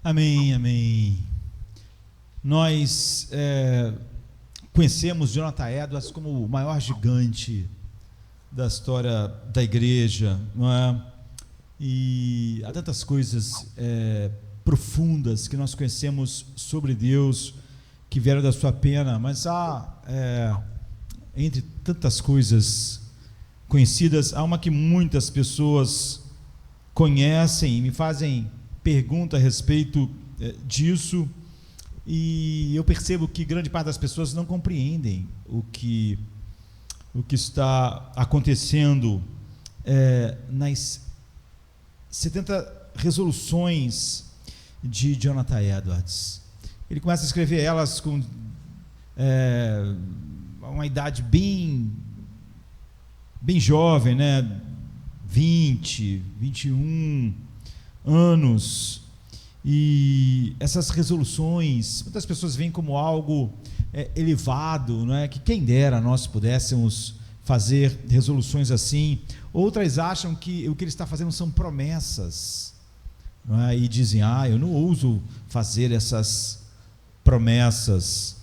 Amém, amém. Nós conhecemos Jonathan Edwards como o maior gigante da história da igreja, não é? E há tantas coisas profundas que nós conhecemos sobre Deus que vieram da sua pena, mas há, entre tantas coisas conhecidas, há uma que muitas pessoas conhecem e me fazem pergunta a respeito disso, e eu percebo que grande parte das pessoas não compreendem o que está acontecendo nas 70 resoluções de Jonathan Edwards. Ele começa a escrever elas com uma idade bem jovem, né? 20, 21 anos, e essas resoluções, muitas pessoas veem como algo elevado, não é? Que quem dera nós pudéssemos fazer resoluções assim. Outras acham que o que ele está fazendo são promessas, não é? E dizem, eu não ouso fazer essas promessas,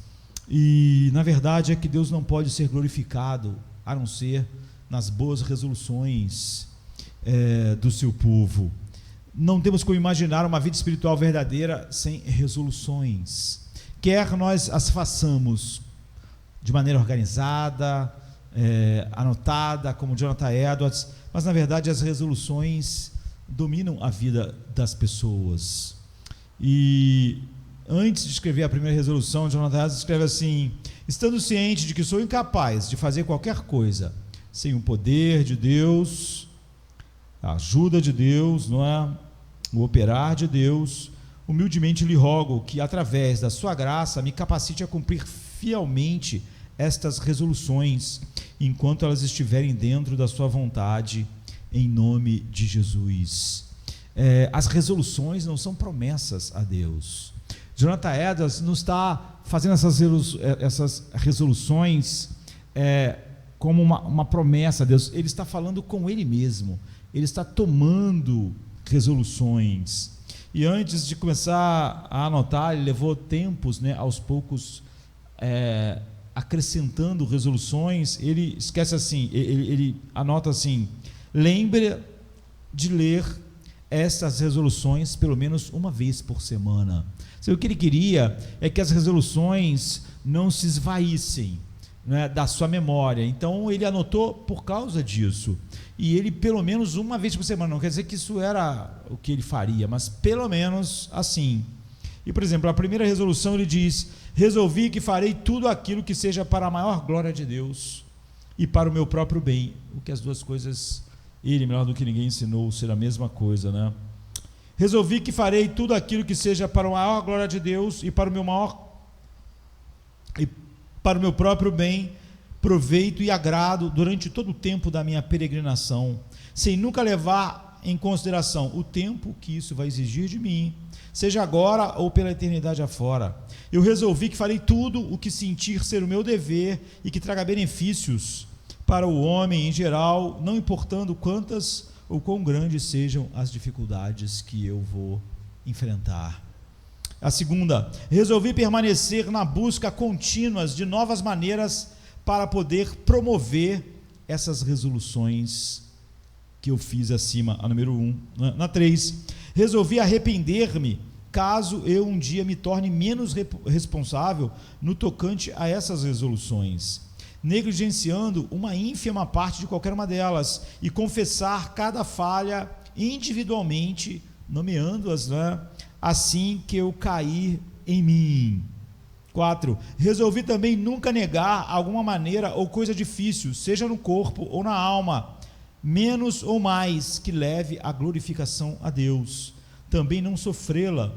e na verdade é que Deus não pode ser glorificado a não ser nas boas resoluções do seu povo. Não temos como imaginar uma vida espiritual verdadeira sem resoluções, quer nós as façamos de maneira organizada, anotada, como Jonathan Edwards, mas na verdade as resoluções dominam a vida das pessoas. E antes de escrever a primeira resolução, Jonathan Edwards escreve assim: estando ciente de que sou incapaz de fazer qualquer coisa sem o poder de Deus, a ajuda de Deus, não é? O operar de Deus, humildemente lhe rogo que, através da sua graça, me capacite a cumprir fielmente estas resoluções, enquanto elas estiverem dentro da sua vontade, em nome de Jesus. As resoluções não são promessas a Deus. Jonathan Edwards não está fazendo essas resoluções como uma promessa a Deus. Ele está falando com ele mesmo. Ele está tomando resoluções, e antes de começar a anotar, ele levou tempos, né, aos poucos, acrescentando resoluções. Ele esquece assim, ele anota assim: lembre de ler estas resoluções pelo menos uma vez por semana. O que ele queria é que as resoluções não se esvaíssem, né, da sua memória. Então ele anotou por causa disso, e ele pelo menos uma vez por semana. Não quer dizer que isso era o que ele faria, mas pelo menos assim. E, por exemplo, a primeira resolução, ele diz: resolvi que farei tudo aquilo que seja para a maior glória de Deus e para o meu próprio bem. O que as duas coisas, ele, melhor do que ninguém, ensinou ser a mesma coisa, né? Resolvi que farei tudo aquilo que seja para a maior glória de Deus e para o meu próprio bem, proveito e agrado durante todo o tempo da minha peregrinação, sem nunca levar em consideração o tempo que isso vai exigir de mim, seja agora ou pela eternidade afora. Eu resolvi que farei tudo o que sentir ser o meu dever e que traga benefícios para o homem em geral, não importando quantas ou quão grandes sejam as dificuldades que eu vou enfrentar. A segunda, resolvi permanecer na busca contínua de novas maneiras para poder promover essas resoluções que eu fiz acima, a número 1. Na 3, resolvi arrepender-me caso eu um dia me torne menos responsável no tocante a essas resoluções, negligenciando uma ínfima parte de qualquer uma delas, e confessar cada falha individualmente, nomeando-as, né, assim que eu cair em mim. 4, resolvi também nunca negar alguma maneira ou coisa difícil, seja no corpo ou na alma, menos ou mais, que leve à glorificação a Deus. Também não sofrê-la,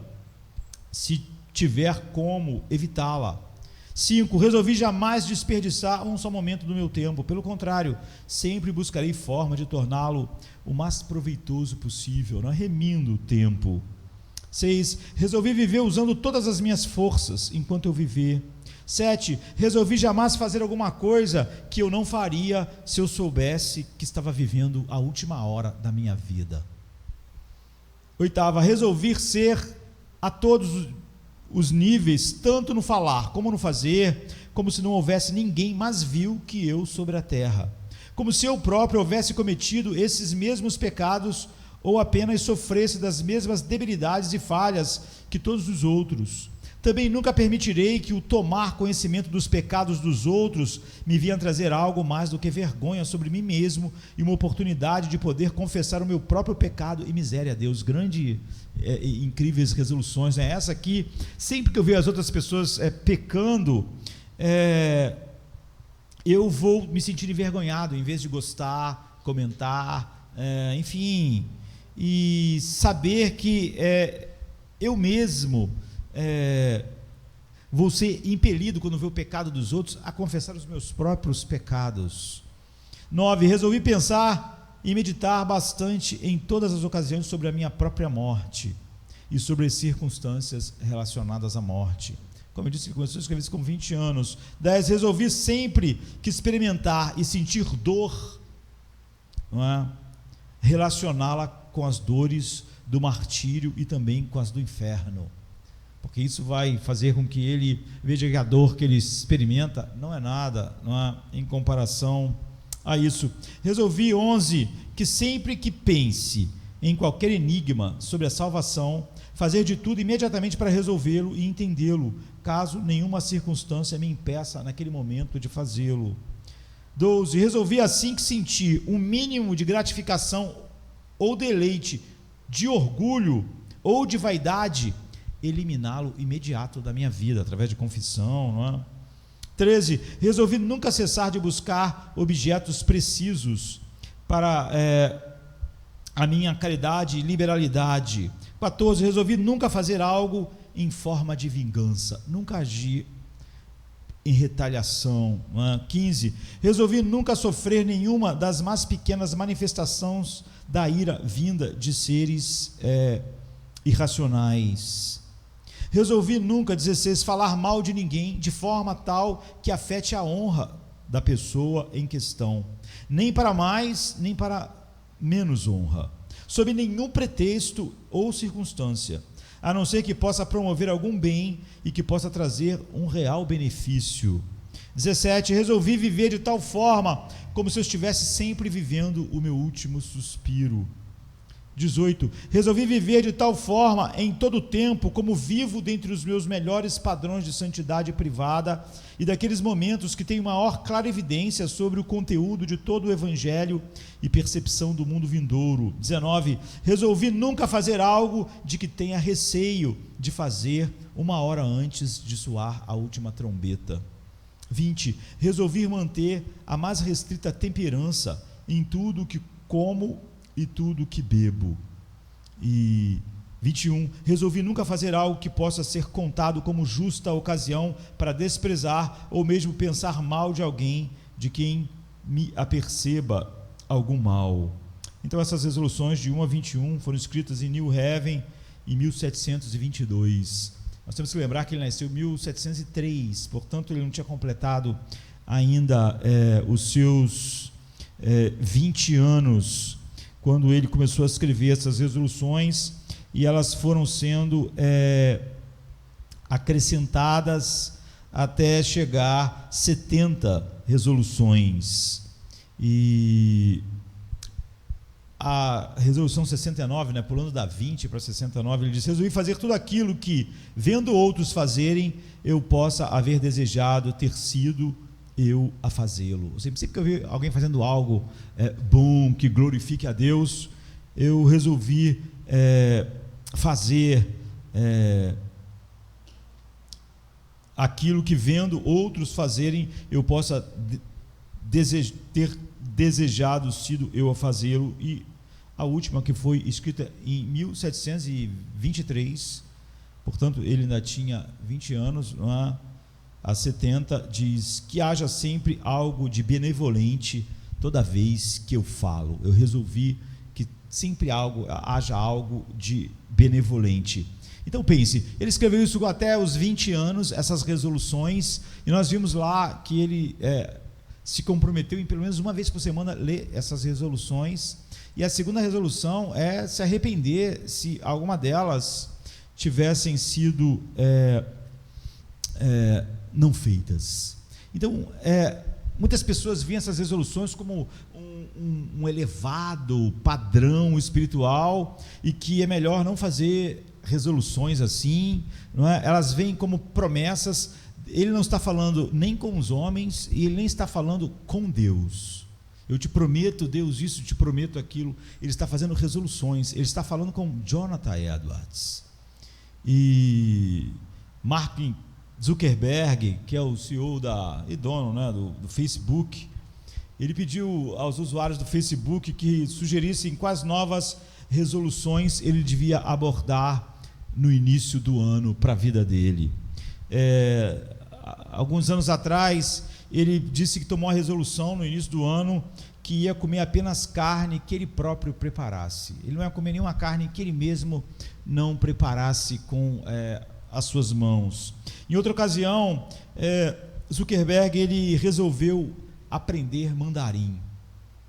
se tiver como evitá-la. 5, resolvi jamais desperdiçar um só momento do meu tempo, pelo contrário, sempre buscarei forma de torná-lo o mais proveitoso possível, não remindo o tempo. 6, resolvi viver usando todas as minhas forças enquanto eu viver. 7, resolvi jamais fazer alguma coisa que eu não faria se eu soubesse que estava vivendo a última hora da minha vida. 8, resolvi ser a todos os níveis, tanto no falar como no fazer, como se não houvesse ninguém mais vil que eu sobre a terra, como se eu próprio houvesse cometido esses mesmos pecados, ou apenas sofresse das mesmas debilidades e falhas que todos os outros. Também nunca permitirei que o tomar conhecimento dos pecados dos outros me venha trazer algo mais do que vergonha sobre mim mesmo e uma oportunidade de poder confessar o meu próprio pecado e miséria a Deus. Grande, incríveis resoluções, né? Essa aqui, sempre que eu vejo as outras pessoas pecando, eu vou me sentir envergonhado, em vez de gostar, comentar, enfim, e saber que eu mesmo vou ser impelido, quando ver o pecado dos outros, a confessar os meus próprios pecados. 9, resolvi pensar e meditar bastante em todas as ocasiões sobre a minha própria morte e sobre as circunstâncias relacionadas à morte. Como eu disse, começou a escrever isso com 20 anos. 10, resolvi sempre que experimentar e sentir dor, não é? Relacioná-la com as dores do martírio e também com as do inferno, porque isso vai fazer com que ele veja que a dor que ele experimenta não é nada, não é, em comparação a isso. Resolvi, 11, que sempre que pense em qualquer enigma sobre a salvação, fazer de tudo imediatamente para resolvê-lo e entendê-lo, caso nenhuma circunstância me impeça naquele momento de fazê-lo. 12, resolvi assim que sentir um mínimo de gratificação ou deleite, de orgulho ou de vaidade, eliminá-lo imediato da minha vida, através de confissão, não é? 13, resolvi nunca cessar de buscar objetos precisos para a minha caridade e liberalidade. 14, resolvi nunca fazer algo em forma de vingança, nunca agir em retaliação, não é? 15, resolvi nunca sofrer nenhuma das mais pequenas manifestações da ira vinda de seres irracionais. Resolvi nunca, 16, falar mal de ninguém de forma tal que afete a honra da pessoa em questão, nem para mais, nem para menos honra, sob nenhum pretexto ou circunstância, a não ser que possa promover algum bem e que possa trazer um real benefício. 17, resolvi viver de tal forma como se eu estivesse sempre vivendo o meu último suspiro. 18, resolvi viver de tal forma em todo o tempo como vivo dentre os meus melhores padrões de santidade privada e daqueles momentos que tenho maior clarividência sobre o conteúdo de todo o evangelho e percepção do mundo vindouro. 19, resolvi nunca fazer algo de que tenha receio de fazer uma hora antes de soar a última trombeta. 20, resolvi manter a mais restrita temperança em tudo que como e tudo que bebo. E 21, resolvi nunca fazer algo que possa ser contado como justa ocasião para desprezar ou mesmo pensar mal de alguém de quem me aperceba algum mal. Então essas resoluções de 1 a 21 foram escritas em New Haven em 1722. Nós temos que lembrar que ele nasceu em 1703, portanto ele não tinha completado ainda os seus 20 anos, quando ele começou a escrever essas resoluções, e elas foram sendo acrescentadas até chegar 70 resoluções. E a resolução 69, pulando da 20 para 69, ele diz: resolvi fazer tudo aquilo que, vendo outros fazerem, eu possa haver desejado ter sido eu a fazê-lo. Sempre que eu vi alguém fazendo algo bom, que glorifique a Deus, eu resolvi fazer aquilo que, vendo outros fazerem, eu possa ter desejado sido eu a fazê-lo. E a última, que foi escrita em 1723, portanto ele ainda tinha 20 anos, não é? A 70, diz que haja sempre algo de benevolente toda vez que eu falo. Eu resolvi que sempre haja algo de benevolente. Então pense, ele escreveu isso até os 20 anos, essas resoluções, e nós vimos lá que ele se comprometeu em pelo menos uma vez por semana ler essas resoluções. E a segunda resolução é se arrepender se alguma delas tivessem sido não feitas. Então, muitas pessoas veem essas resoluções como um elevado padrão espiritual e que é melhor não fazer resoluções assim, não é? Elas veem como promessas. Ele não está falando nem com os homens e ele nem está falando com Deus. Eu te prometo, Deus, isso, te prometo aquilo. Ele está fazendo resoluções. Ele está falando com Jonathan Edwards. E Mark Zuckerberg, que é o CEO e dono, né, do Facebook, ele pediu aos usuários do Facebook que sugerissem quais novas resoluções ele devia abordar no início do ano para a vida dele. Alguns anos atrás, ele disse que tomou a resolução no início do ano que ia comer apenas carne que ele próprio preparasse. Ele não ia comer nenhuma carne que ele mesmo não preparasse com as suas mãos. Em outra ocasião, Zuckerberg ele resolveu aprender mandarim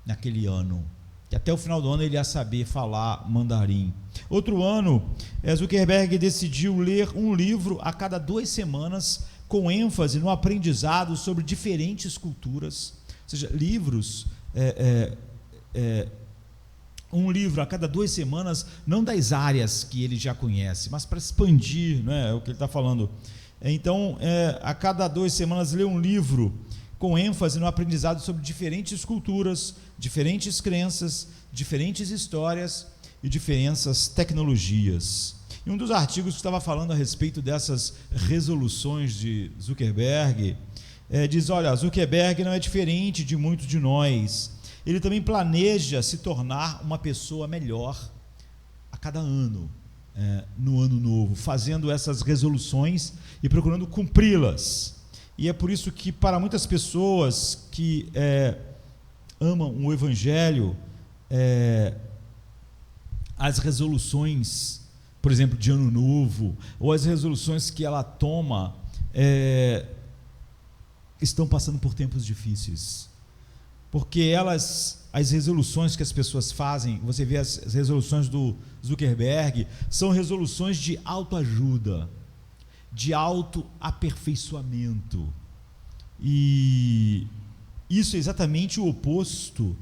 naquele ano, que até o final do ano ele ia saber falar mandarim. Outro ano, Zuckerberg decidiu ler um livro a cada 2 semanas, com ênfase no aprendizado sobre diferentes culturas, ou seja, livros, um livro a cada 2 semanas, não das áreas que ele já conhece, mas para expandir, né, o que ele está falando. Então, a cada 2 semanas, ler um livro com ênfase no aprendizado sobre diferentes culturas, diferentes crenças, diferentes histórias e diferentes tecnologias. E um dos artigos que estava falando a respeito dessas resoluções de Zuckerberg, diz, olha, Zuckerberg não é diferente de muitos de nós. Ele também planeja se tornar uma pessoa melhor a cada ano, no ano novo, fazendo essas resoluções e procurando cumpri-las. E é por isso que, para muitas pessoas que amam o Evangelho, as resoluções, por exemplo, de ano novo, ou as resoluções que ela toma, estão passando por tempos difíceis. Porque as resoluções que as pessoas fazem, você vê as resoluções do Zuckerberg, são resoluções de autoajuda, de autoaperfeiçoamento. E isso é exatamente o oposto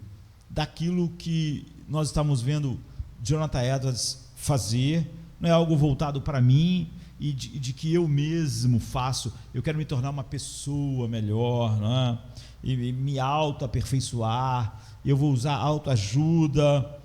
daquilo que nós estamos vendo Jonathan Edwards fazer. Não é algo voltado para mim e de que eu mesmo faço. Eu quero me tornar uma pessoa melhor, né? E me autoaperfeiçoar. Eu vou usar autoajuda.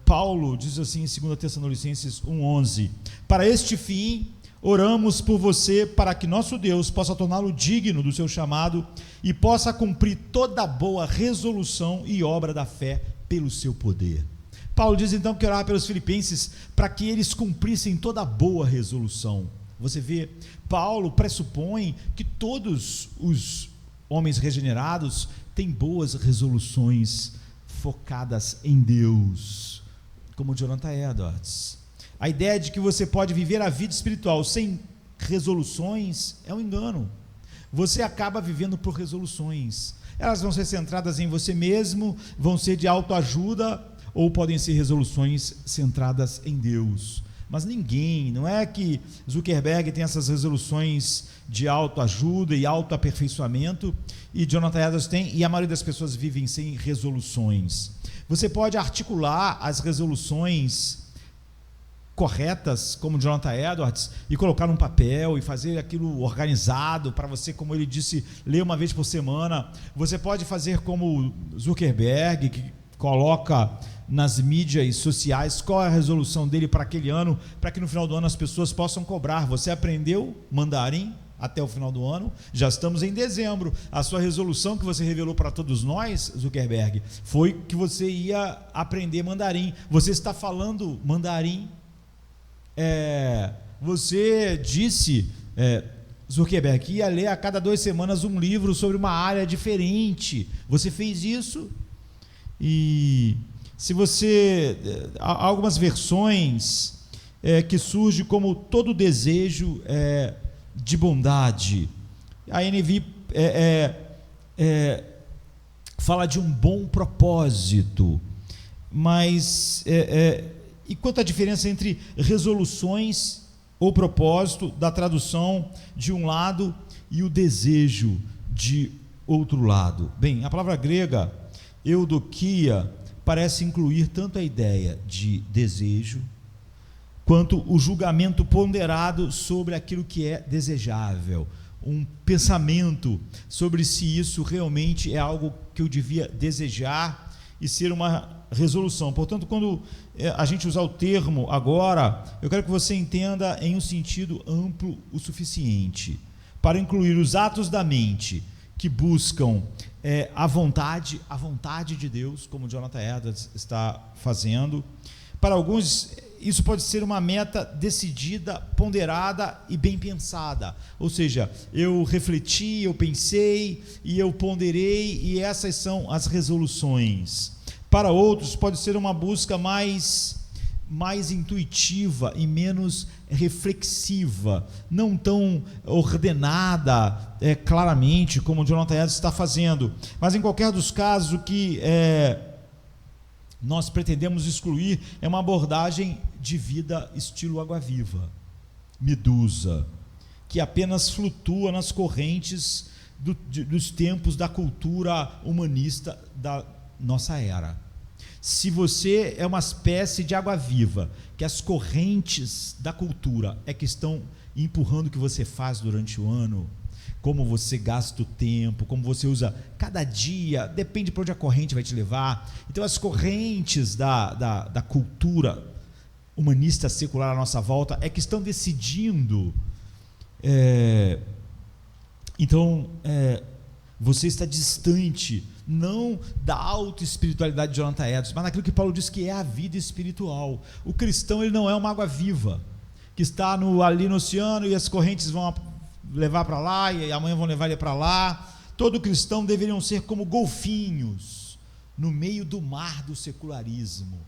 Paulo diz assim em 2 Tessalonicenses 1:11: para este fim oramos por você, para que nosso Deus possa torná-lo digno do seu chamado e possa cumprir toda boa resolução e obra da fé pelo seu poder. Paulo diz então que orava pelos filipenses para que eles cumprissem toda boa resolução. Você vê, Paulo pressupõe que todos os homens regenerados têm boas resoluções focadas em Deus, como Jonathan Edwards. A ideia de que você pode viver a vida espiritual sem resoluções é um engano. Você acaba vivendo por resoluções. Elas vão ser centradas em você mesmo, vão ser de autoajuda, ou podem ser resoluções centradas em Deus. Mas ninguém, não é que Zuckerberg tem essas resoluções de autoajuda e autoaperfeiçoamento, e Jonathan Edwards tem, e a maioria das pessoas vivem sem resoluções. Você pode articular as resoluções corretas, como Jonathan Edwards, e colocar num papel e fazer aquilo organizado para você, como ele disse, ler uma vez por semana. Você pode fazer como Zuckerberg, que coloca nas mídias sociais qual é a resolução dele para aquele ano, para que no final do ano as pessoas possam cobrar. Você aprendeu mandarim até o final do ano? Já estamos em dezembro. A sua resolução que você revelou para todos nós, Zuckerberg, foi que você ia aprender mandarim. Você está falando mandarim. Você disse, Zuckerberg, que ia ler a cada 2 semanas um livro sobre uma área diferente. Você fez isso? E se você, há algumas versões que surgem como todo desejo de bondade. A NVI fala de um bom propósito, mas E quanto à diferença entre resoluções ou propósito da tradução de um lado e o desejo de outro lado? Bem, a palavra grega eudokia parece incluir tanto a ideia de desejo quanto o julgamento ponderado sobre aquilo que é desejável, um pensamento sobre se isso realmente é algo que eu devia desejar e ser uma resolução. Portanto, quando a gente usar o termo agora, eu quero que você entenda em um sentido amplo o suficiente para incluir os atos da mente que buscam a vontade de Deus, como Jonathan Edwards está fazendo. Para alguns, isso pode ser uma meta decidida, ponderada e bem pensada, ou seja, eu refleti, eu pensei e eu ponderei, e essas são as resoluções. Para outros, pode ser uma busca mais intuitiva e menos reflexiva, não tão ordenada claramente como o Jonathan Edwards está fazendo, mas em qualquer dos casos, o que nós pretendemos excluir é uma abordagem de vida estilo água-viva, medusa, que apenas flutua nas correntes dos tempos da cultura humanista da nossa era. Se você é uma espécie de água-viva, que as correntes da cultura é que estão empurrando o que você faz durante o ano, como você gasta o tempo, como você usa cada dia, depende para onde a corrente vai te levar. Então as correntes da cultura humanista secular à nossa volta é que estão decidindo. Você está distante, não da autoespiritualidade de Jonathan Edwards, mas naquilo que Paulo diz que é a vida espiritual. O cristão, ele não é uma água viva, que está ali no oceano e as correntes vão levar para lá e amanhã vão levar ele para lá. Todo cristão deveriam ser como golfinhos no meio do mar do secularismo.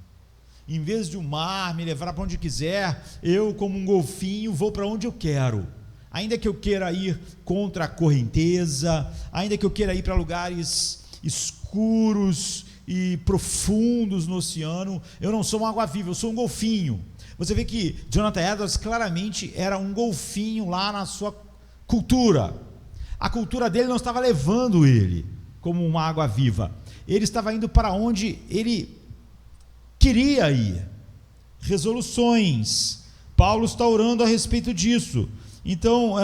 Em vez de o mar me levar para onde quiser, eu, como um golfinho, vou para onde eu quero. Ainda que eu queira ir contra a correnteza, ainda que eu queira ir para lugares escuros e profundos no oceano, eu não sou uma água-viva, eu sou um golfinho. Você vê que Jonathan Edwards claramente era um golfinho lá na sua cultura. A cultura dele não estava levando ele como uma água-viva. Ele estava indo para onde ele queria ir. Resoluções. Paulo está orando a respeito disso. Então,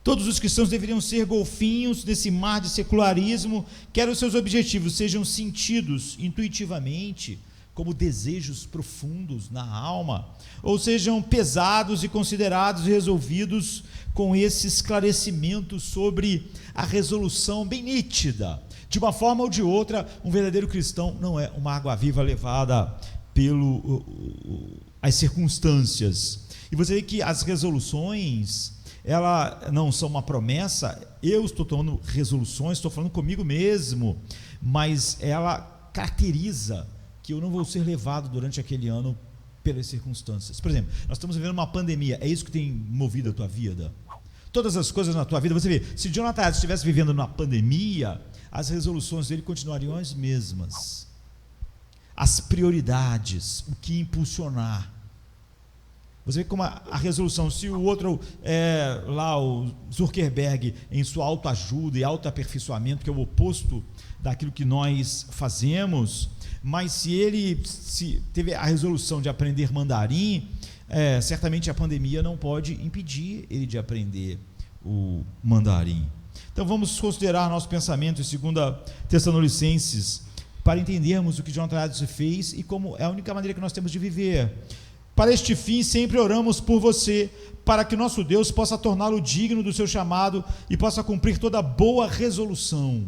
todos os cristãos deveriam ser golfinhos nesse mar de secularismo, quer os seus objetivos sejam sentidos intuitivamente, como desejos profundos na alma, ou sejam pesados e considerados e resolvidos com esse esclarecimento sobre a resolução bem nítida. De uma forma ou de outra, um verdadeiro cristão não é uma água-viva levada pelas circunstâncias. E você vê que as resoluções, elas não são uma promessa. Eu estou tomando resoluções, estou falando comigo mesmo, mas ela caracteriza que eu não vou ser levado durante aquele ano pelas circunstâncias. Por exemplo, nós estamos vivendo uma pandemia, é isso que tem movido a tua vida? Todas as coisas na tua vida, você vê, se Jonathan Edwards estivesse vivendo numa pandemia, as resoluções dele continuariam as mesmas. As prioridades, o que impulsionar. Você vê como a resolução, se o outro lá o Zuckerberg, em sua autoajuda e autoaperfeiçoamento, que é o oposto daquilo que nós fazemos, mas se ele teve a resolução de aprender mandarim, certamente a pandemia não pode impedir ele de aprender o mandarim. Então vamos considerar nosso pensamento em 2 Tessalonicenses, para entendermos o que Jonathan Edwards fez e como é a única maneira que nós temos de viver. Para este fim, sempre oramos por você, para que nosso Deus possa torná-lo digno do seu chamado e possa cumprir toda boa resolução,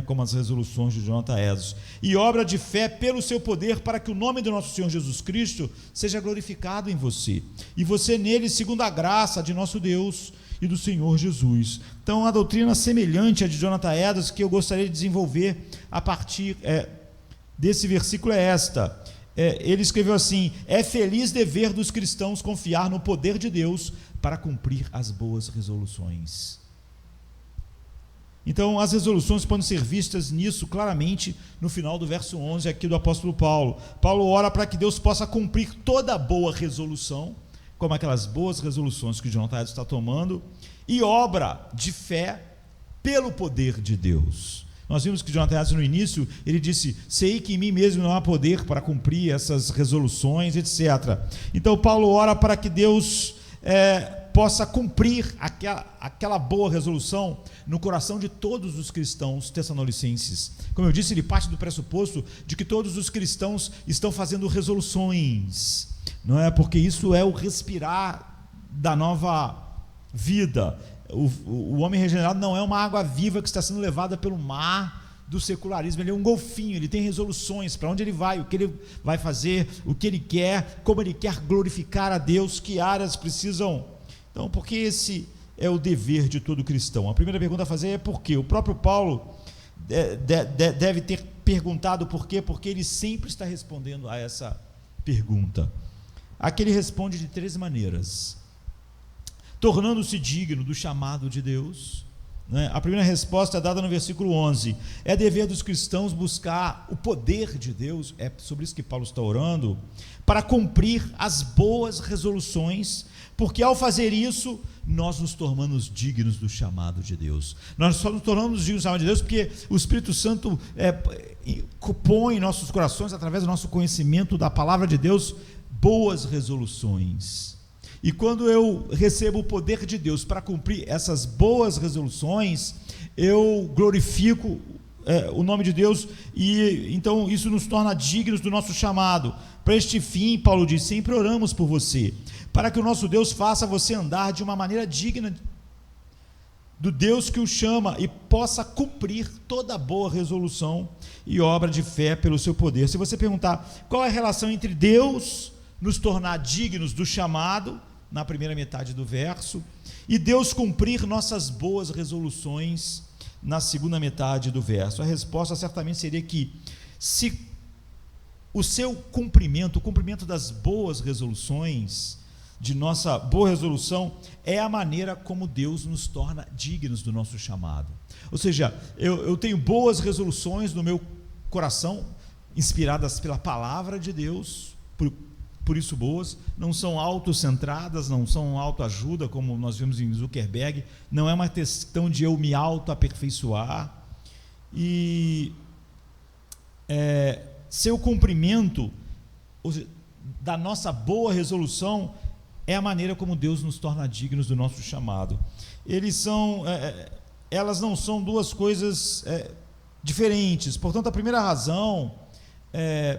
como as resoluções de Jonathan Edwards, e obra de fé pelo seu poder, para que o nome do nosso Senhor Jesus Cristo seja glorificado em você, e você nele, segundo a graça de nosso Deus e do Senhor Jesus. Então, a doutrina semelhante à de Jonathan Edwards, que eu gostaria de desenvolver a partir desse versículo é esta. Ele escreveu assim: é feliz dever dos cristãos confiar no poder de Deus para cumprir as boas resoluções. Então, as resoluções podem ser vistas nisso claramente no final do verso 11 aqui do apóstolo Paulo. Paulo ora para que Deus possa cumprir toda boa resolução, como aquelas boas resoluções que o Jonathan está tomando, e obra de fé pelo poder de Deus. Nós vimos que Jonathan no início, ele disse: sei que em mim mesmo não há poder para cumprir essas resoluções, etc. Então Paulo ora para que Deus possa cumprir aquela boa resolução no coração de todos os cristãos tessalonicenses. Como eu disse, ele parte do pressuposto de que todos os cristãos estão fazendo resoluções, não é? Porque isso é o respirar da nova vida. O homem regenerado não é uma água viva que está sendo levada pelo mar do secularismo, ele é um golfinho, ele tem resoluções, para onde ele vai, o que ele vai fazer, o que ele quer, como ele quer glorificar a Deus, que áreas precisam. Então, porque esse é o dever de todo cristão. A primeira pergunta a fazer é por quê? O próprio Paulo deve ter perguntado por quê, porque ele sempre está respondendo a essa pergunta. Aqui ele responde de 3 maneiras: tornando-se digno do chamado de Deus, né? A primeira resposta é dada no versículo 11: é dever dos cristãos buscar o poder de Deus, é sobre isso que Paulo está orando, para cumprir as boas resoluções, porque ao fazer isso, nós nos tornamos dignos do chamado de Deus. Nós só nos tornamos dignos do chamado de Deus porque o Espírito Santo põe em nossos corações, através do nosso conhecimento da palavra de Deus, boas resoluções. E quando eu recebo o poder de Deus para cumprir essas boas resoluções, eu glorifico o nome de Deus, e então isso nos torna dignos do nosso chamado. Para este fim, Paulo diz: sempre oramos por você, para que o nosso Deus faça você andar de uma maneira digna do Deus que o chama e possa cumprir toda boa resolução e obra de fé pelo seu poder. Se você perguntar qual é a relação entre Deus nos tornar dignos do chamado, na primeira metade do verso, e Deus cumprir nossas boas resoluções, na segunda metade do verso, a resposta certamente seria que, se o seu cumprimento, o cumprimento das boas resoluções, de nossa boa resolução, é a maneira como Deus nos torna dignos do nosso chamado. Ou seja, eu tenho boas resoluções no meu coração, inspiradas pela palavra de Deus, por isso boas, não são autocentradas, não são autoajuda, como nós vimos em Zuckerberg, não é uma questão de eu me autoaperfeiçoar, e seu cumprimento da nossa boa resolução é a maneira como Deus nos torna dignos do nosso chamado. Elas não são duas coisas diferentes. Portanto, a primeira razão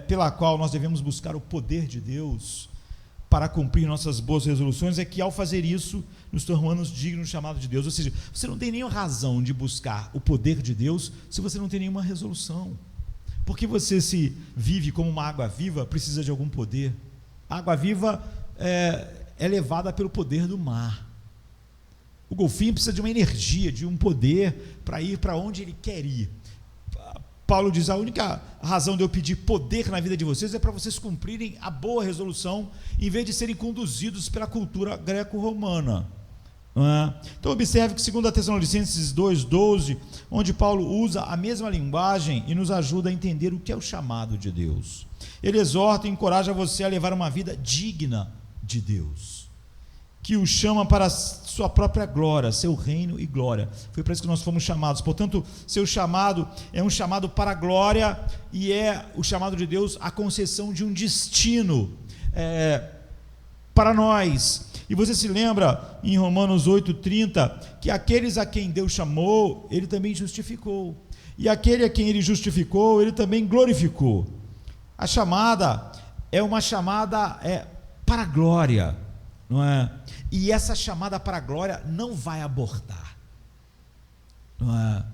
pela qual nós devemos buscar o poder de Deus para cumprir nossas boas resoluções é que, ao fazer isso, nos tornamos dignos do chamado de Deus. Ou seja, você não tem nenhuma razão de buscar o poder de Deus se você não tem nenhuma resolução. Porque você, se vive como uma água viva, precisa de algum poder. A água viva é levada pelo poder do mar. O golfinho precisa de uma energia, de um poder para ir para onde ele quer ir. Paulo diz: a única razão de eu pedir poder na vida de vocês é para vocês cumprirem a boa resolução, em vez de serem conduzidos pela cultura greco-romana. Então observe que 2 Tessalonicenses 2,12, onde Paulo usa a mesma linguagem e nos ajuda a entender o que é o chamado de Deus. Ele exorta e encoraja você a levar uma vida digna de Deus, que o chama para a sua própria glória, seu reino e glória. Foi para isso que nós fomos chamados. Portanto, seu chamado é um chamado para a glória, e é o chamado de Deus a concessão de um destino para nós. E você se lembra em Romanos 8,30 que aqueles a quem Deus chamou, Ele também justificou, e aquele a quem Ele justificou, Ele também glorificou. A chamada é uma chamada para a glória, não é? E essa chamada para a glória não vai abortar, não é?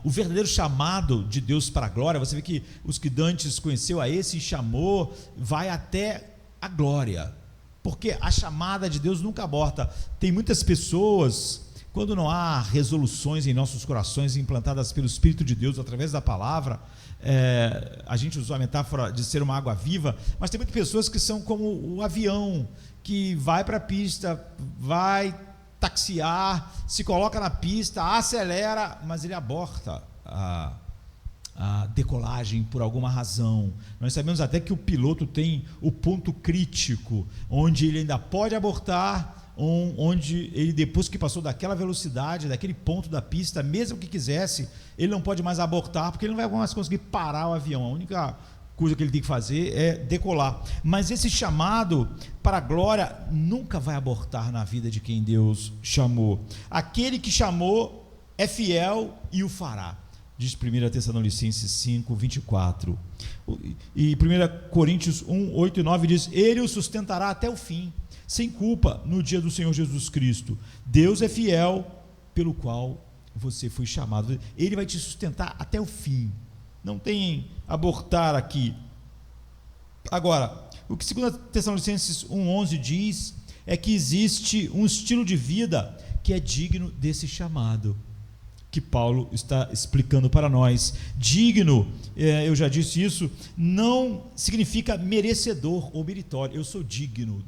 O verdadeiro chamado de Deus para a glória, você vê que os que dantes conheceu a esse e chamou, vai até a glória, porque a chamada de Deus nunca aborta. Tem muitas pessoas, quando não há resoluções em nossos corações implantadas pelo Espírito de Deus através da palavra, a gente usou a metáfora de ser uma água viva, mas tem muitas pessoas que são como o avião, que vai para a pista, vai taxiar, se coloca na pista, acelera, mas ele aborta a decolagem por alguma razão. Nós sabemos até que o piloto tem o ponto crítico, onde ele ainda pode abortar, onde ele, depois que passou daquela velocidade, daquele ponto da pista, mesmo que quisesse, ele não pode mais abortar, porque ele não vai mais conseguir parar o avião. A única coisa que ele tem que fazer é decolar. Mas esse chamado para a glória nunca vai abortar na vida de quem Deus chamou. Aquele que chamou é fiel e o fará, diz 1 Tessalonicenses 5, 24. E 1 Coríntios 1, 8 e 9 diz: ele o sustentará até o fim, sem culpa, no dia do Senhor Jesus Cristo. Deus é fiel, pelo qual você foi chamado. Ele vai te sustentar até o fim. Não tem abortar aqui. Agora, o que 2 Tessalonicenses 1,11 diz é que existe um estilo de vida que é digno desse chamado, que Paulo está explicando para nós. Digno, eu já disse isso, não significa merecedor ou meritório. Eu sou digno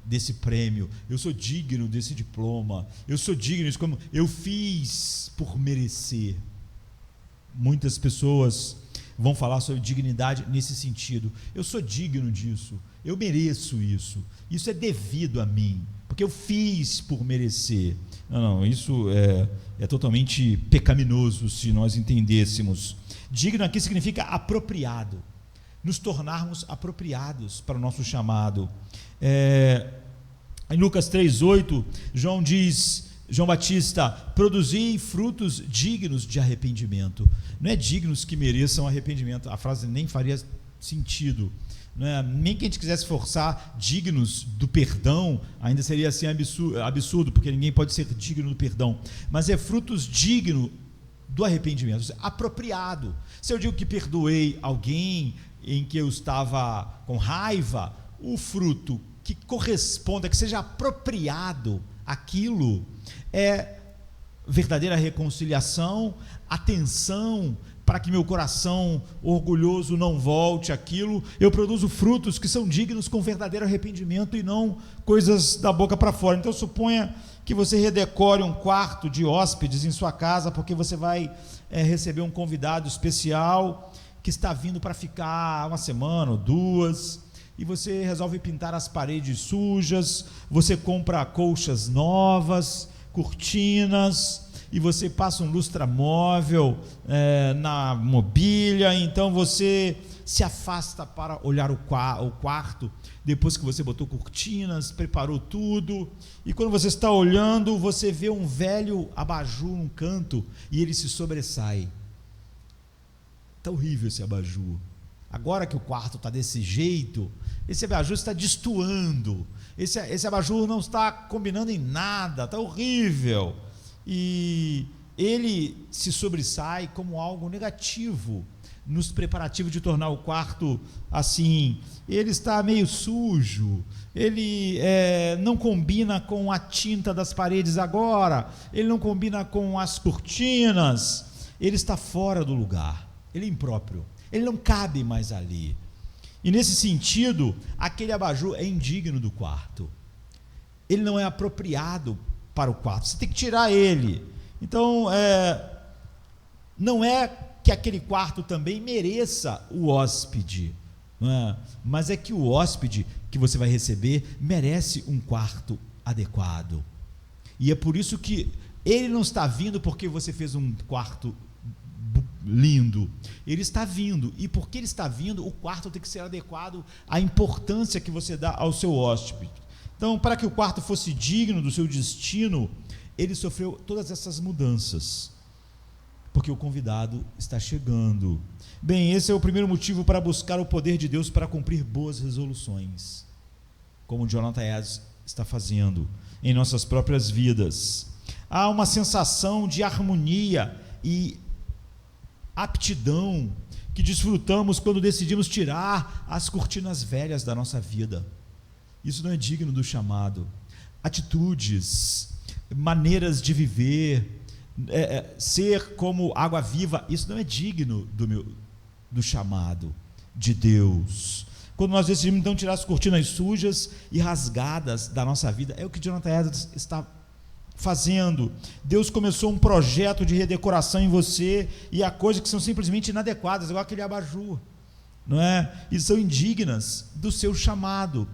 desse prêmio, eu sou digno desse diploma, eu sou digno, como eu fiz por merecer. Muitas pessoas vão falar sobre dignidade nesse sentido. Eu sou digno disso, eu mereço isso, isso é devido a mim, porque eu fiz por merecer. Não, isso é totalmente pecaminoso se nós entendêssemos. Digno aqui significa apropriado, nos tornarmos apropriados para o nosso chamado. Em Lucas 3,8, João Batista: produzi frutos dignos de arrependimento. Não é dignos que mereçam arrependimento, a frase nem faria sentido, não é? Nem que a gente quisesse forçar dignos do perdão, ainda seria assim absurdo, porque ninguém pode ser digno do perdão, mas é frutos dignos do arrependimento, apropriado. Se eu digo que perdoei alguém em que eu estava com raiva, o fruto que corresponda, que seja apropriado aquilo, é verdadeira reconciliação, atenção para que meu coração orgulhoso não volte àquilo. Eu produzo frutos que são dignos com verdadeiro arrependimento e não coisas da boca para fora. Então suponha que você redecore um quarto de hóspedes em sua casa, porque você vai receber um convidado especial que está vindo para ficar uma semana ou duas, e você resolve pintar as paredes sujas, você compra colchas novas, cortinas, e você passa um lustramóvel na mobília. Então você se afasta para olhar o quarto, depois que você botou cortinas, preparou tudo, e quando você está olhando, você vê um velho abajur num canto, e ele se sobressai. Está horrível esse abajur. Agora que o quarto está desse jeito, esse abajur está destoando, esse abajur não está combinando em nada, está horrível, e ele se sobressai como algo negativo nos preparativos de tornar o quarto assim. Ele está meio sujo, ele não combina com a tinta das paredes agora, ele não combina com as cortinas, ele está fora do lugar, ele é impróprio, ele não cabe mais ali. E nesse sentido, aquele abajur é indigno do quarto, ele não é apropriado para o quarto, você tem que tirar ele. Então, não é que aquele quarto também mereça o hóspede, não é? Mas é que o hóspede que você vai receber merece um quarto adequado, e é por isso que ele não está vindo porque você fez um quarto lindo, ele está vindo, e porque ele está vindo, o quarto tem que ser adequado à importância que você dá ao seu hóspede. Então, para que o quarto fosse digno do seu destino, ele sofreu todas essas mudanças, porque o convidado está chegando. Bem, esse é o primeiro motivo para buscar o poder de Deus para cumprir boas resoluções, como Jonathan Edwards está fazendo em nossas próprias vidas. Há uma sensação de harmonia e aptidão que desfrutamos quando decidimos tirar as cortinas velhas da nossa vida. Isso não é digno do chamado. Atitudes, maneiras de viver, ser como água viva, isso não é digno do chamado de Deus. quando nós decidimos então tirar as cortinas sujas e rasgadas da nossa vida. É o que Jonathan Edwards está fazendo. Deus começou um projeto de redecoração em você, e há coisas que são simplesmente inadequadas, igual aquele abajur, não é? E são indignas do seu chamado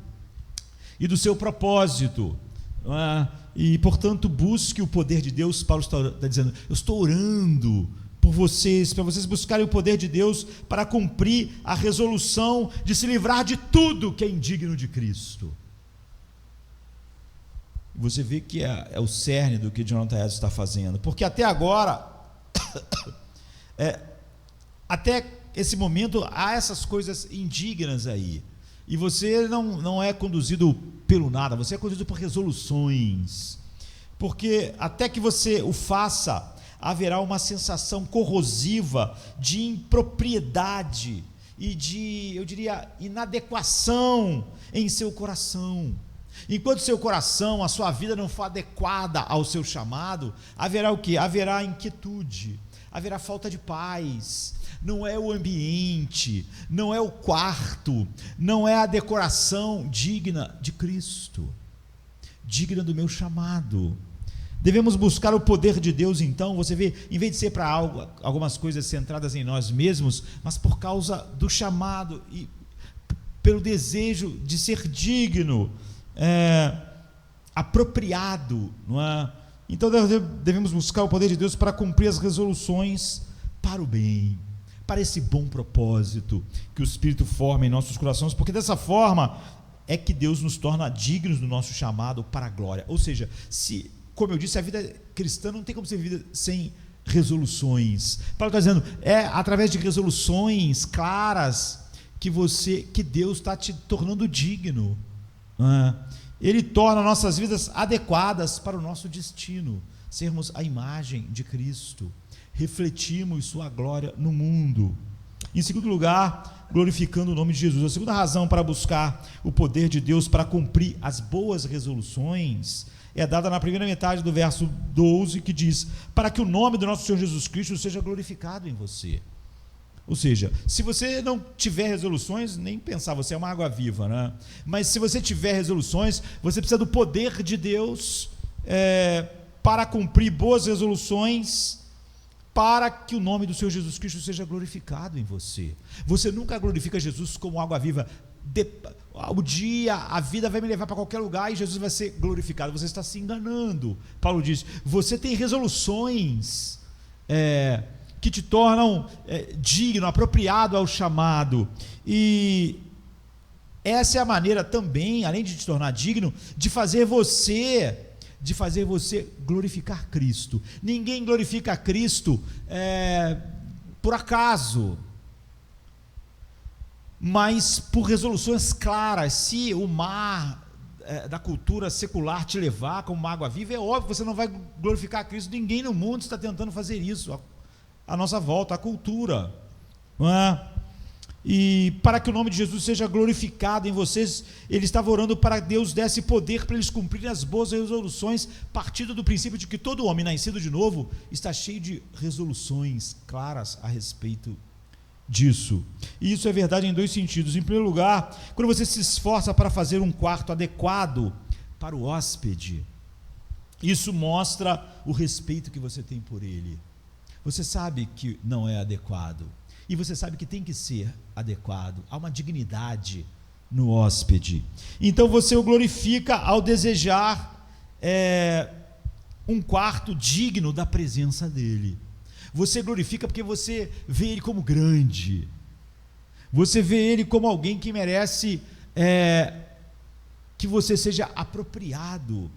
e do seu propósito, não é? E portanto busque o poder de Deus. Paulo está dizendo: eu estou orando por vocês, para vocês buscarem o poder de Deus para cumprir a resolução de se livrar de tudo que é indigno de Cristo. Você vê que é o cerne do que Jonathan Edwards está fazendo, porque até agora, até esse momento, há essas coisas indignas aí, e você não é conduzido pelo nada, você é conduzido por resoluções, porque até que você o faça, haverá uma sensação corrosiva de impropriedade e de, eu diria, inadequação em seu coração. Enquanto seu coração, a sua vida não for adequada ao seu chamado, haverá o quê? Haverá inquietude, haverá falta de paz. Não é o ambiente, não é o quarto, não é a decoração digna de Cristo, digna do meu chamado. Devemos buscar o poder de Deus. Então, você vê, em vez de ser para algumas coisas centradas em nós mesmos, mas por causa do chamado e pelo desejo de ser digno, apropriado, não é? Então devemos buscar o poder de Deus para cumprir as resoluções para o bem, para esse bom propósito que o Espírito forma em nossos corações, porque dessa forma é que Deus nos torna dignos do nosso chamado para a glória. Ou seja, como eu disse, a vida cristã não tem como ser vivida sem resoluções. Paulo está dizendo, é através de resoluções claras que Deus está te tornando digno. Ele torna nossas vidas adequadas para o nosso destino, sermos a imagem de Cristo, refletimos sua glória no mundo. Em segundo lugar, glorificando o nome de Jesus. A segunda razão para buscar o poder de Deus para cumprir as boas resoluções é dada na primeira metade do verso 12, que diz: para que o nome do nosso Senhor Jesus Cristo seja glorificado em você. Ou seja, se você não tiver resoluções, nem pensar, você é uma água viva, né? Mas se você tiver resoluções, você precisa do poder de Deus para cumprir boas resoluções, para que o nome do Senhor Jesus Cristo seja glorificado em você. Você nunca glorifica Jesus como água viva. A vida vai me levar para qualquer lugar e Jesus vai ser glorificado. Você está se enganando. Paulo diz: você tem resoluções que te tornam digno, apropriado ao chamado, e essa é a maneira também, além de te tornar digno, de fazer você glorificar Cristo. Ninguém glorifica Cristo por acaso, mas por resoluções claras. Se o mar da cultura secular te levar como uma água viva, é óbvio que você não vai glorificar Cristo. Ninguém no mundo está tentando fazer isso à nossa volta, a cultura, não é? E para que o nome de Jesus seja glorificado em vocês, ele estava orando para que Deus desse poder para eles cumprirem as boas resoluções, partindo do princípio de que todo homem nascido de novo está cheio de resoluções claras a respeito disso. E isso é verdade em dois sentidos. Em primeiro lugar, quando você se esforça para fazer um quarto adequado para o hóspede, isso mostra o respeito que você tem por ele. Você sabe que não é adequado, e você sabe que tem que ser adequado. Há uma dignidade no hóspede. Então você o glorifica ao desejar um quarto digno da presença dele. Você glorifica porque você vê ele como grande. Você vê ele como alguém que merece que você seja apropriado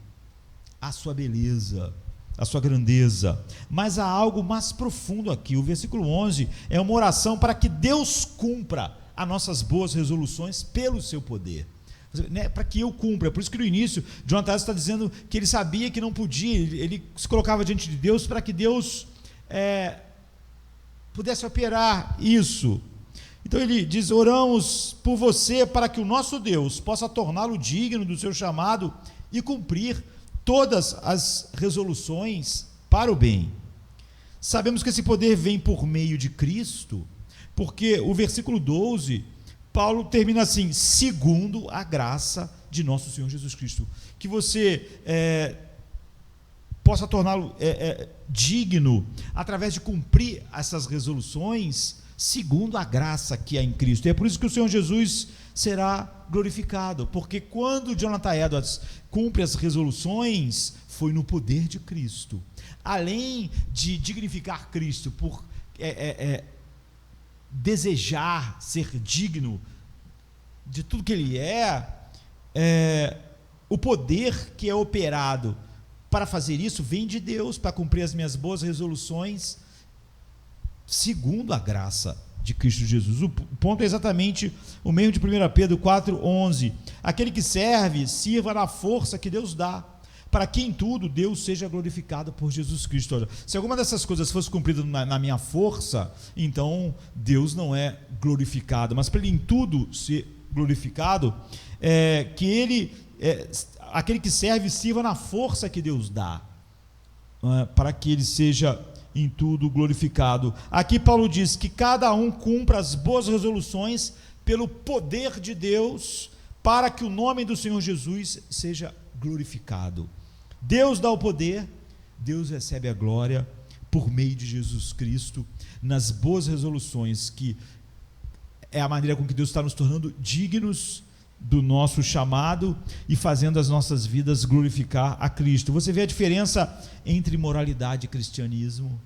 à sua beleza, a sua grandeza. Mas há algo mais profundo aqui. O versículo 11 é uma oração para que Deus cumpra as nossas boas resoluções pelo seu poder, para que eu cumpra. Por isso que no início Jonathan está dizendo que ele sabia que não podia, ele se colocava diante de Deus para que Deus pudesse operar isso. Então ele diz: oramos por você para que o nosso Deus possa torná-lo digno do seu chamado e cumprir todas as resoluções para o bem. Sabemos que esse poder vem por meio de Cristo, porque o versículo 12 Paulo termina assim: segundo a graça de nosso Senhor Jesus Cristo. Que você possa torná-lo digno através de cumprir essas resoluções segundo a graça que há em Cristo. E é por isso que o Senhor Jesus será glorificado, porque quando Jonathan Edwards cumpre as resoluções, foi no poder de Cristo. Além de dignificar Cristo por desejar ser digno de tudo que ele o poder que é operado para fazer isso vem de Deus, para cumprir as minhas boas resoluções segundo a graça de Cristo Jesus. O ponto é exatamente o mesmo de 1 Pedro 4,11: aquele que serve, sirva na força que Deus dá, para que em tudo Deus seja glorificado por Jesus Cristo. Olha, se alguma dessas coisas fosse cumprida na minha força, então Deus não é glorificado, mas para ele em tudo ser glorificado, aquele que serve, sirva na força que Deus dá, para que ele seja em tudo glorificado. Aqui Paulo diz que cada um cumpra as boas resoluções pelo poder de Deus, para que o nome do Senhor Jesus seja glorificado. Deus dá o poder, Deus recebe a glória por meio de Jesus Cristo, nas boas resoluções, que é a maneira com que Deus está nos tornando dignos do nosso chamado e fazendo as nossas vidas glorificar a Cristo. Você vê a diferença entre moralidade e cristianismo?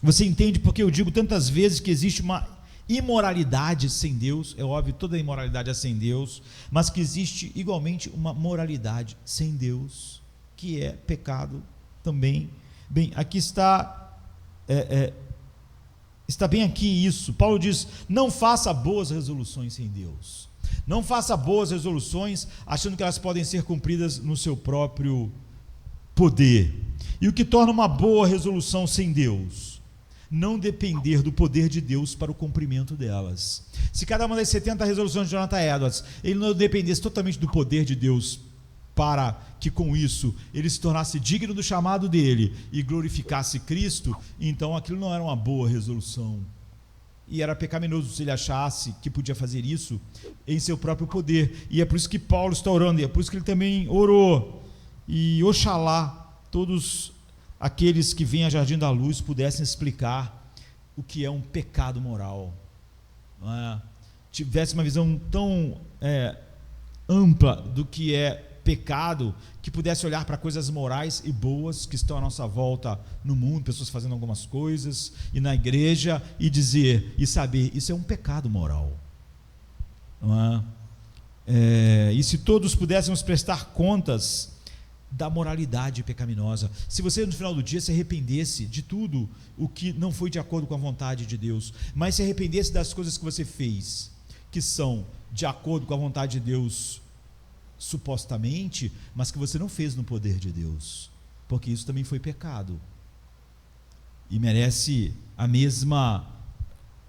Você entende porque eu digo tantas vezes que existe uma imoralidade sem Deus? É óbvio, toda imoralidade é sem Deus, mas que existe igualmente uma moralidade sem Deus, que é pecado também. Bem, aqui está bem aqui isso. Paulo diz: não faça boas resoluções sem Deus. Não faça boas resoluções achando que elas podem ser cumpridas no seu próprio poder. E o que torna uma boa resolução sem Deus? Não depender do poder de Deus para o cumprimento delas. Se cada uma das 70 resoluções de Jonathan Edwards, ele não dependesse totalmente do poder de Deus para que com isso ele se tornasse digno do chamado dele e glorificasse Cristo, então aquilo não era uma boa resolução. E era pecaminoso se ele achasse que podia fazer isso em seu próprio poder. E é por isso que Paulo está orando, e é por isso que ele também orou. E oxalá todos aqueles que vêm a Jardim da Luz pudessem explicar o que é um pecado moral, tivesse uma visão tão ampla do que é pecado, que pudesse olhar para coisas morais e boas que estão à nossa volta no mundo, pessoas fazendo algumas coisas, e na igreja, e dizer, e saber, isso é um pecado moral, não é? E se todos pudéssemos prestar contas da moralidade pecaminosa, se você no final do dia se arrependesse de tudo o que não foi de acordo com a vontade de Deus, mas se arrependesse das coisas que você fez, que são de acordo com a vontade de Deus, supostamente, mas que você não fez no poder de Deus, porque isso também foi pecado e merece a mesma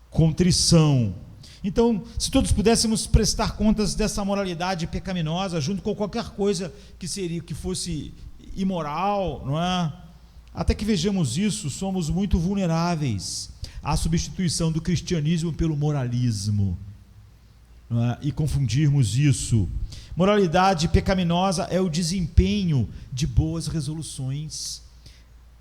contrição. Então, se todos pudéssemos prestar contas dessa moralidade pecaminosa, junto com qualquer coisa que fosse imoral, não é? Até que vejamos isso, somos muito vulneráveis à substituição do cristianismo pelo moralismo, não é? E confundirmos isso. Moralidade pecaminosa é o desempenho de boas resoluções,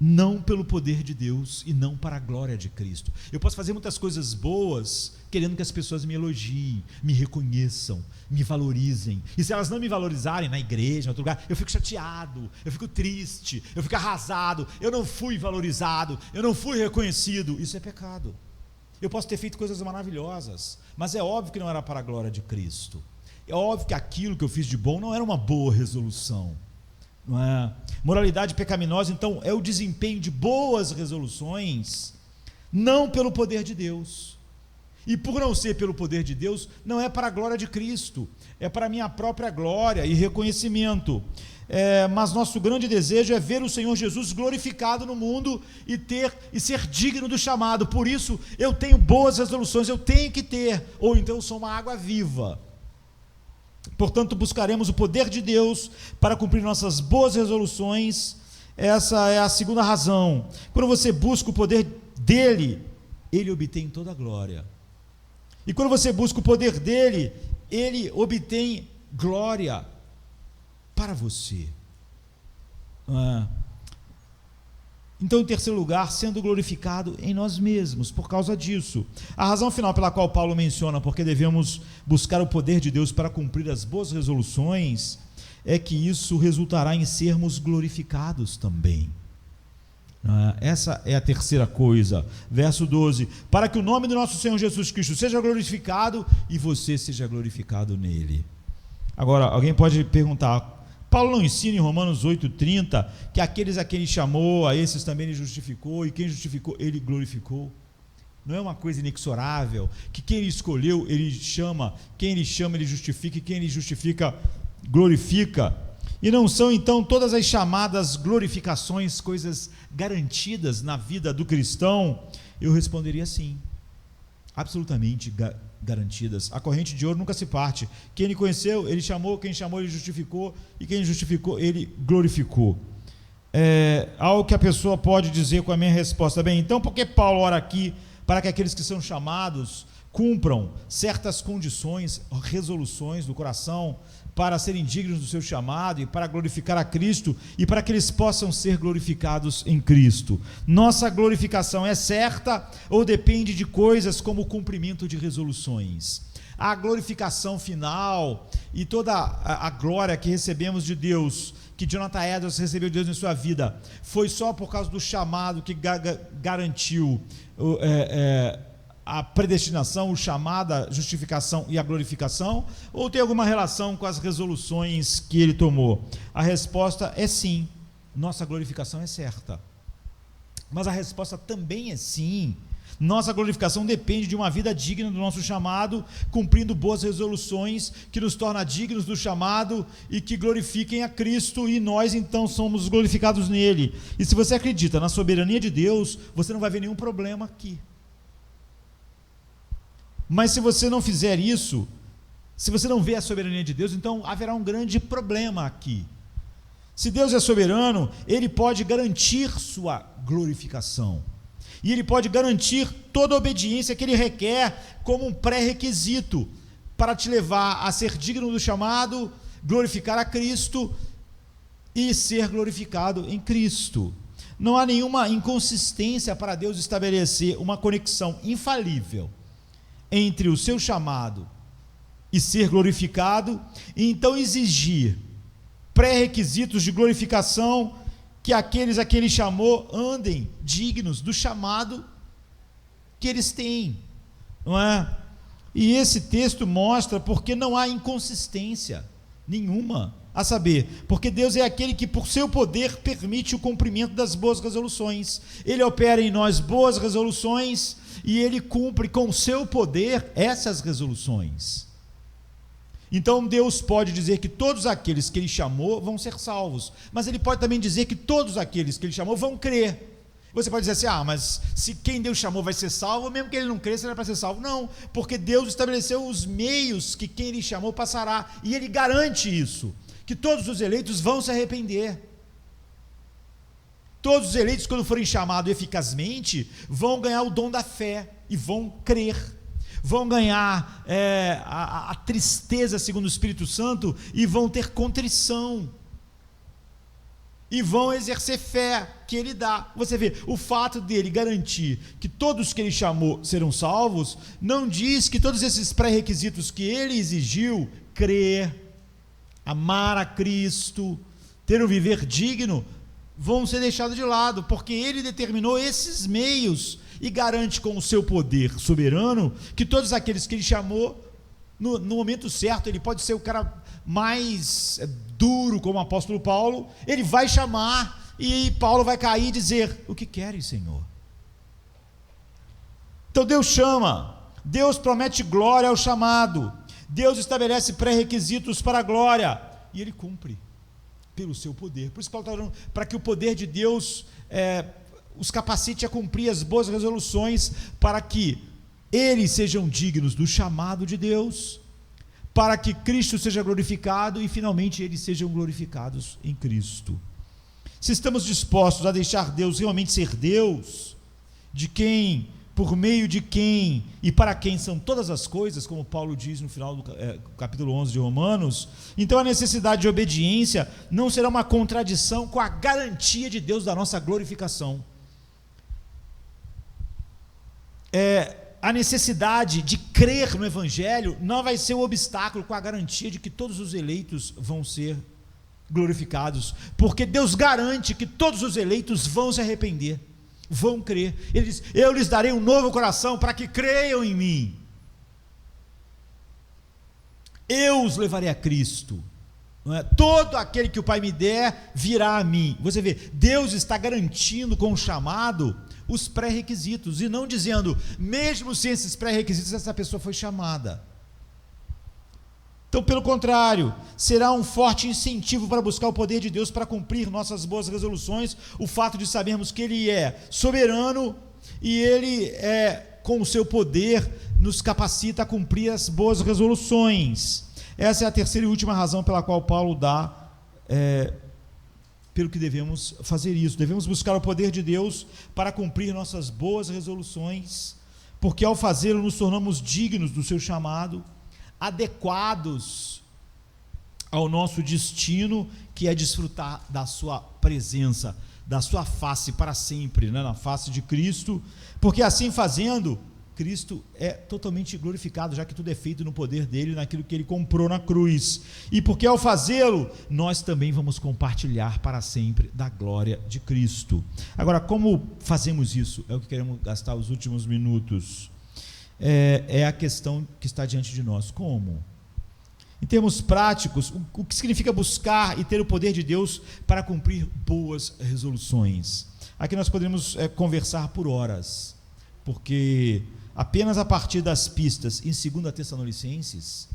não pelo poder de Deus e não para a glória de Cristo. Eu posso fazer muitas coisas boas querendo que as pessoas me elogiem, me reconheçam, me valorizem, e se elas não me valorizarem na igreja, em outro lugar, eu fico chateado, eu fico triste, eu fico arrasado, eu não fui valorizado, eu não fui reconhecido. Isso é pecado. Eu posso ter feito coisas maravilhosas, mas é óbvio que não era para a glória de Cristo. É óbvio que aquilo que eu fiz de bom não era uma boa resolução, não é? Moralidade pecaminosa, então, é o desempenho de boas resoluções, não pelo poder de Deus, e por não ser pelo poder de Deus, não é para a glória de Cristo, é para a minha própria glória e reconhecimento. Mas nosso grande desejo é ver o Senhor Jesus glorificado no mundo e ser digno do chamado. Por isso eu tenho boas resoluções, eu tenho que ter, ou então eu sou uma água viva. Portanto, buscaremos o poder de Deus para cumprir nossas boas resoluções. Essa é a segunda razão. Quando você busca o poder dele, ele obtém toda a glória. E quando você busca o poder dele, ele obtém glória para você. Então, em terceiro lugar, sendo glorificado em nós mesmos, por causa disso. A razão final pela qual Paulo menciona porque devemos buscar o poder de Deus para cumprir as boas resoluções, é que isso resultará em sermos glorificados também. Essa é a terceira coisa. Verso 12: para que o nome do nosso Senhor Jesus Cristo seja glorificado e você seja glorificado nele. Agora, alguém pode perguntar: Paulo não ensina em Romanos 8,30 que aqueles a quem ele chamou, a esses também ele justificou, e quem justificou, ele glorificou? Não é uma coisa inexorável que quem ele escolheu, ele chama, quem ele chama, ele justifica, e quem ele justifica, glorifica? E não são então todas as chamadas glorificações coisas garantidas na vida do cristão? Eu responderia sim, absolutamente garantidas. A corrente de ouro nunca se parte. Quem ele conheceu, ele chamou, quem chamou, ele justificou, e quem justificou, ele glorificou. Algo que a pessoa pode dizer com a minha resposta: bem, então por que Paulo ora aqui para que aqueles que são chamados cumpram certas condições, resoluções do coração, para serem dignos do seu chamado e para glorificar a Cristo e para que eles possam ser glorificados em Cristo? Nossa glorificação é certa ou depende de coisas como o cumprimento de resoluções? A glorificação final e toda a glória que recebemos de Deus, que Jonathan Edwards recebeu de Deus em sua vida, foi só por causa do chamado que garantiu a predestinação, o chamado, a justificação e a glorificação, ou tem alguma relação com as resoluções que ele tomou? A resposta é sim, nossa glorificação é certa. Mas a resposta também é sim, nossa glorificação depende de uma vida digna do nosso chamado, cumprindo boas resoluções que nos torna dignos do chamado e que glorifiquem a Cristo, e nós então somos glorificados nele. E se você acredita na soberania de Deus, você não vai ver nenhum problema aqui. Mas se você não fizer isso, se você não vê a soberania de Deus, então haverá um grande problema aqui. Se Deus é soberano, ele pode garantir sua glorificação, e ele pode garantir toda a obediência que ele requer como um pré-requisito para te levar a ser digno do chamado, glorificar a Cristo e ser glorificado em Cristo. Não há nenhuma inconsistência para Deus estabelecer uma conexão infalível entre o seu chamado e ser glorificado, e então exigir pré-requisitos de glorificação, que aqueles a quem ele chamou andem dignos do chamado que eles têm, não é? E esse texto mostra porque não há inconsistência nenhuma, a saber, porque Deus é aquele que por seu poder permite o cumprimento das boas resoluções. Ele opera em nós boas resoluções e ele cumpre com o seu poder essas resoluções. Então Deus pode dizer que todos aqueles que ele chamou vão ser salvos, mas ele pode também dizer que todos aqueles que ele chamou vão crer. Você pode dizer assim: mas se quem Deus chamou vai ser salvo, mesmo que ele não cresça, ele é para ser salvo. Não, porque Deus estabeleceu os meios que quem ele chamou passará, e ele garante isso, que todos os eleitos vão se arrepender. Todos os eleitos, quando forem chamados eficazmente, vão ganhar o dom da fé e vão crer, vão ganhar a tristeza segundo o Espírito Santo e vão ter contrição e vão exercer fé que ele dá. Você vê, o fato dele garantir que todos que ele chamou serão salvos, não diz que todos esses pré-requisitos que ele exigiu, crer, amar a Cristo, ter um viver digno, vão ser deixados de lado, porque ele determinou esses meios e garante com o seu poder soberano que todos aqueles que ele chamou, no momento certo, ele pode ser o cara mais duro, como o apóstolo Paulo, ele vai chamar e Paulo vai cair e dizer: o que queres, Senhor? Então Deus chama, Deus promete glória ao chamado, Deus estabelece pré-requisitos para a glória e ele cumpre pelo seu poder. Por isso Paulo está falando para que o poder de Deus os capacite a cumprir as boas resoluções, para que eles sejam dignos do chamado de Deus, para que Cristo seja glorificado e finalmente eles sejam glorificados em Cristo. Se estamos dispostos a deixar Deus realmente ser Deus, de quem por meio de quem e para quem são todas as coisas, como Paulo diz no final do capítulo 11 de Romanos, então a necessidade de obediência não será uma contradição com a garantia de Deus da nossa glorificação. A necessidade de crer no Evangelho não vai ser um obstáculo com a garantia de que todos os eleitos vão ser glorificados, porque Deus garante que todos os eleitos vão se arrepender, vão crer. Ele diz: eu lhes darei um novo coração para que creiam em mim, eu os levarei a Cristo, não é? Todo aquele que o Pai me der virá a mim. Você vê, Deus está garantindo com o chamado os pré-requisitos, e não dizendo, mesmo sem esses pré-requisitos, essa pessoa foi chamada. Então, pelo contrário, será um forte incentivo para buscar o poder de Deus para cumprir nossas boas resoluções, o fato de sabermos que Ele é soberano e Ele com o seu poder, nos capacita a cumprir as boas resoluções. Essa é a terceira e última razão pela qual Paulo dá, pelo que devemos fazer isso. Devemos buscar o poder de Deus para cumprir nossas boas resoluções, porque ao fazê-lo nos tornamos dignos do seu chamado, adequados ao nosso destino, que é desfrutar da sua presença, da sua face para sempre, né? Na face de Cristo, porque assim fazendo, Cristo é totalmente glorificado, já que tudo é feito no poder dele, naquilo que ele comprou na cruz, e porque ao fazê-lo, nós também vamos compartilhar para sempre da glória de Cristo. Agora, como fazemos isso? É o que queremos gastar os últimos minutos. É a questão que está diante de nós. Como? Em termos práticos, o que significa buscar e ter o poder de Deus para cumprir boas resoluções? Aqui nós poderíamos conversar por horas, porque apenas a partir das pistas em 2 Tessalonicenses,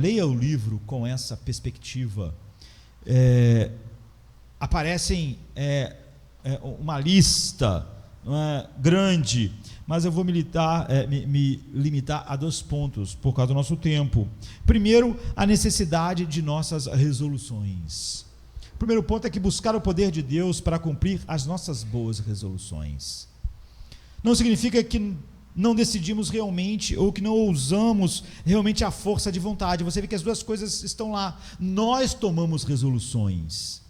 leia o livro com essa perspectiva, uma lista grande, mas eu vou me limitar a 2 pontos, por causa do nosso tempo. Primeiro, a necessidade de nossas resoluções. O primeiro ponto é que buscar o poder de Deus para cumprir as nossas boas resoluções não significa que não decidimos realmente, ou que não usamos realmente a força de vontade. Você vê que as duas coisas estão lá. Nós tomamos resoluções,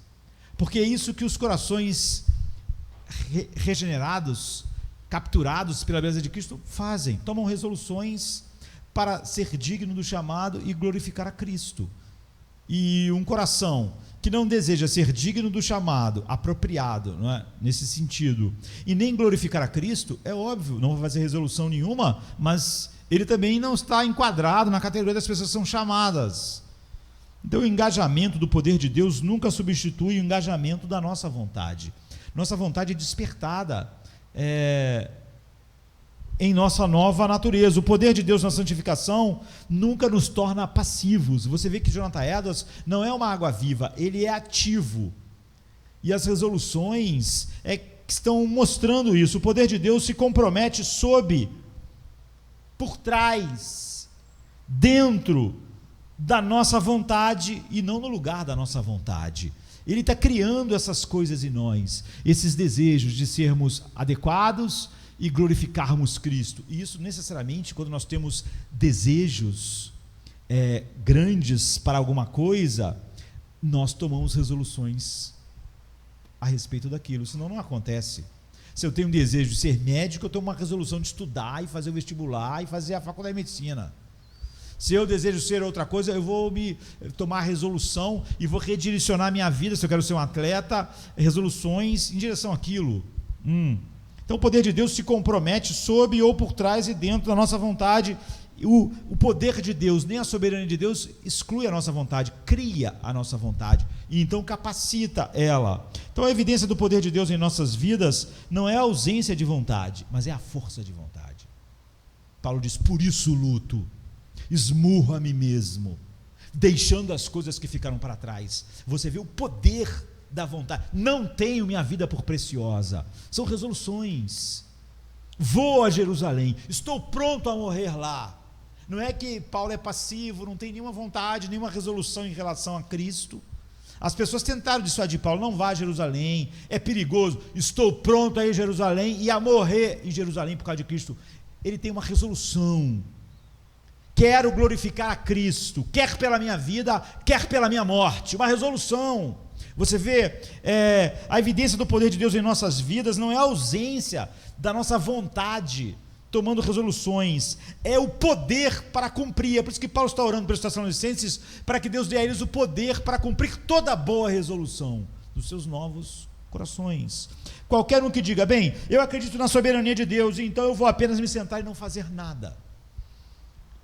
porque é isso que os corações regenerados, capturados pela beleza de Cristo, fazem. Tomam resoluções para ser digno do chamado e glorificar a Cristo. E um coração que não deseja ser digno do chamado, apropriado, não é? Nesse sentido, e nem glorificar a Cristo, é óbvio, não vai fazer resolução nenhuma, mas ele também não está enquadrado na categoria das pessoas que são chamadas. Então o engajamento do poder de Deus nunca substitui o engajamento da nossa vontade. Nossa vontade é despertada em nossa nova natureza. O poder de Deus na santificação nunca nos torna passivos. Você vê que Jonathan Edwards não é uma água viva, ele é ativo. E as resoluções estão mostrando isso. O poder de Deus se compromete por trás, dentro da nossa vontade e não no lugar da nossa vontade. Ele está criando essas coisas em nós, esses desejos de sermos adequados e glorificarmos Cristo. E isso necessariamente, quando nós temos desejos grandes para alguma coisa, nós tomamos resoluções a respeito daquilo, senão não acontece. Se eu tenho um desejo de ser médico, eu tomo uma resolução de estudar e fazer o vestibular e fazer a faculdade de medicina. Se eu desejo ser outra coisa, eu vou tomar resolução e vou redirecionar minha vida, se eu quero ser um atleta, resoluções em direção àquilo. Então o poder de Deus se compromete sob ou por trás e dentro da nossa vontade. O poder de Deus, nem a soberania de Deus, exclui a nossa vontade, cria a nossa vontade e então capacita ela. Então a evidência do poder de Deus em nossas vidas não é a ausência de vontade, mas é a força de vontade. Paulo diz: por isso luto, esmurro a mim mesmo, deixando as coisas que ficaram para trás. Você vê o poder da vontade. Não tenho minha vida por preciosa. São resoluções. Vou a Jerusalém, estou pronto a morrer lá. Não é que Paulo é passivo, não tem nenhuma vontade, nenhuma resolução em relação a Cristo, As pessoas tentaram dissuadir Paulo: não vá a Jerusalém, é perigoso, estou pronto a ir a Jerusalém e a morrer em Jerusalém por causa de Cristo. Ele tem uma resolução: quero glorificar a Cristo, quer pela minha vida, quer pela minha morte. Uma resolução. Você vê, a evidência do poder de Deus em nossas vidas não é a ausência da nossa vontade tomando resoluções, é o poder para cumprir. É por isso que Paulo está orando para os Tessalonicenses, para que Deus dê a eles o poder para cumprir toda boa resolução dos seus novos corações. Qualquer um que diga: bem, eu acredito na soberania de Deus, então eu vou apenas me sentar e não fazer nada,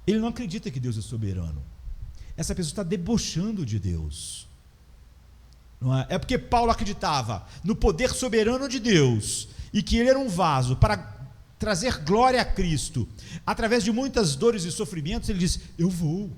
ele não acredita que Deus é soberano. Essa pessoa está debochando de Deus. Não é? É porque Paulo acreditava no poder soberano de Deus e que ele era um vaso para trazer glória a Cristo através de muitas dores e sofrimentos. Ele diz: eu vou.